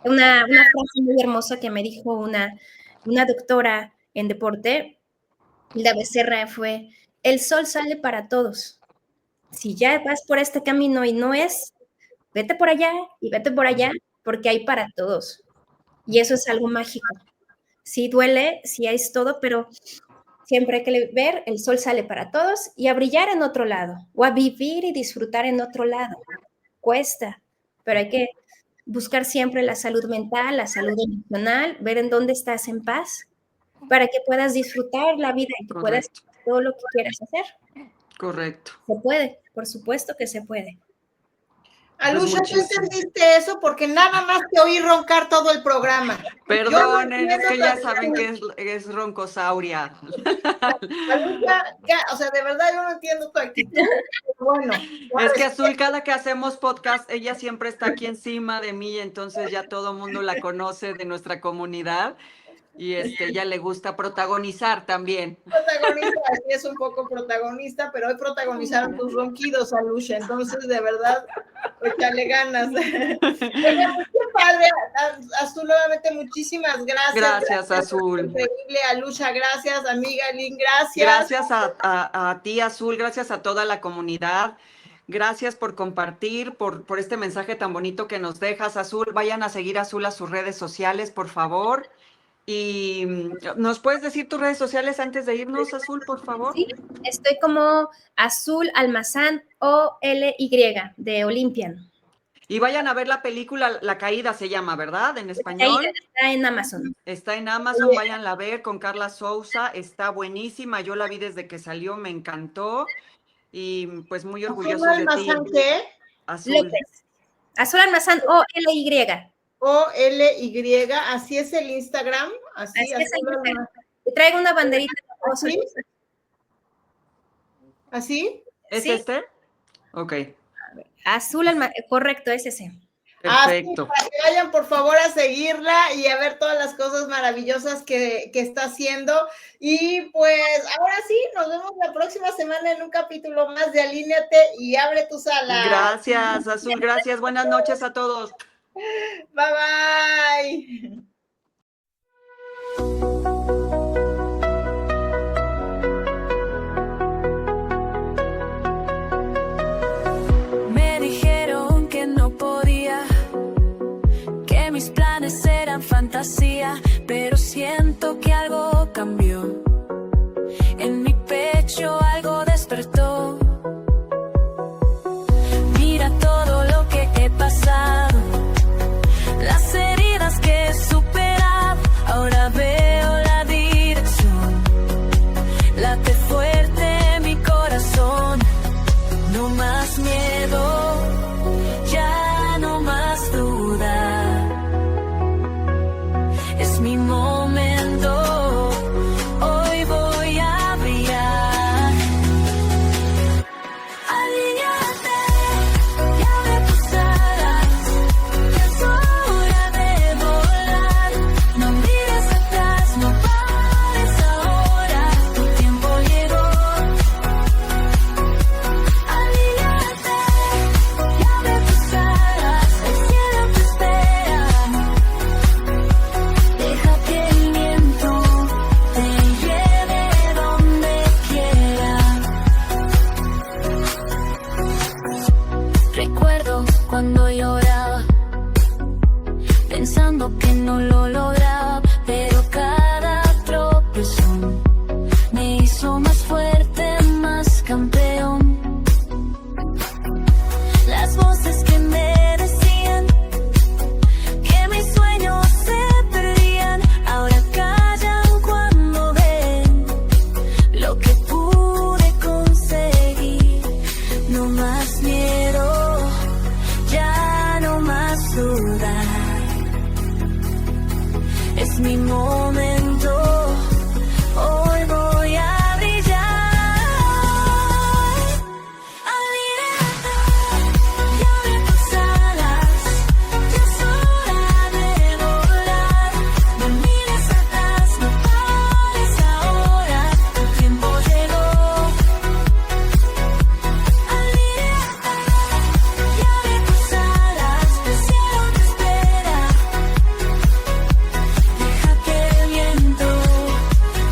Una frase muy hermosa que me dijo una doctora en deporte, Hilda Becerra, fue: el sol sale para todos. Si ya vas por este camino y no es, vete por allá y vete por allá, porque hay para todos. Y eso es algo mágico. Sí duele, sí es todo, pero siempre hay que ver, el sol sale para todos y a brillar en otro lado, o a vivir y disfrutar en otro lado. Cuesta, pero hay que buscar siempre la salud mental, la salud emocional, ver en dónde estás en paz, para que puedas disfrutar la vida y que puedas hacer todo lo que quieras hacer. Correcto. Se puede, por supuesto que se puede. Alucha, ¿tú entendiste eso? Porque nada más te oí roncar todo el programa. Perdonen, es que ya saben que es roncosauria. Alucha, o sea, de verdad yo no entiendo tu actitud. Bueno. Es que Azul, cada que hacemos podcast, ella siempre está aquí encima de mí, entonces ya todo el mundo la conoce de nuestra comunidad. Y ella le gusta protagonizar también. Protagonista, sí es un poco protagonista, pero hoy protagonizaron tus ronquidos, Alusha, entonces de verdad, échale ganas. Qué padre, Azul, nuevamente muchísimas gracias. Gracias, Azul. Increíble, Alusha, gracias, amiga Lynn, gracias. Gracias a ti, Azul, gracias a toda la comunidad. Gracias por compartir, por este mensaje tan bonito que nos dejas, Azul. Vayan a seguir a Azul a sus redes sociales, por favor. Y ¿nos puedes decir tus redes sociales antes de irnos, Azul, por favor? Sí, estoy como Azul Almazán, OLY, de Olympian. Y vayan a ver la película La Caída se llama, ¿verdad? En español. Caída, está en Amazon. Está en Amazon, váyanla a ver con Carla Souza, está buenísima, yo la vi desde que salió, me encantó y pues muy orgulloso de ti. ¿Almazán qué? Azul. López. Azul Almazán, OLY. OLY, así es el Instagram. Así es el Instagram. Y traigo una banderita. ¿Así? ¿Así? ¿Es ¿Sí? este? Ok. Azul Almazán, correcto, es ese. Perfecto. Sí, para que vayan por favor a seguirla y a ver todas las cosas maravillosas que está haciendo. Y pues ahora sí, nos vemos la próxima semana en un capítulo más de Alíneate y Abre tu Sala. Gracias, Azul, gracias. Buenas noches a todos. Bye, bye. Me dijeron que no podía, que mis planes eran fantasía, pero siento que algo cambió. En mi pecho algo despertó. Mira todo lo que he pasado, las heridas que he superado. Ahora veo la dirección, late fuerte mi corazón. No más miedo, ya no más duda. Es mi momento, hoy voy a brillar. Alíñate y abre tus alas, ya es hora de volar. No mires atrás, no pares ahora, tu tiempo llegó. Alíñate y abre tus alas, el cielo te espera. Deja que el viento te lleve donde quiera. Recuerdo cuando lloraba, pensando que no lo lograba, pero cada tropezón me hizo más fuerte, más campeón. Las voces que me decían que mis sueños se perdían, ahora callan cuando ven lo que pude conseguir. No más miedo, ya no más dudar. Es mi momento, hoy voy a brillar. Alíñate y abre tus alas, ya es hora de volar. No mires atrás, no pares ahora, tu tiempo llegó. Alíñate y abre tus alas, el cielo te espera. Deja que el viento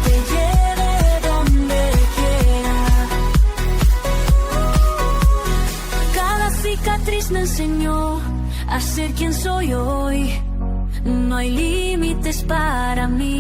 te lleve donde quiera. Cada cicatriz me enseñó a ser quien soy hoy. No hay límites para mí.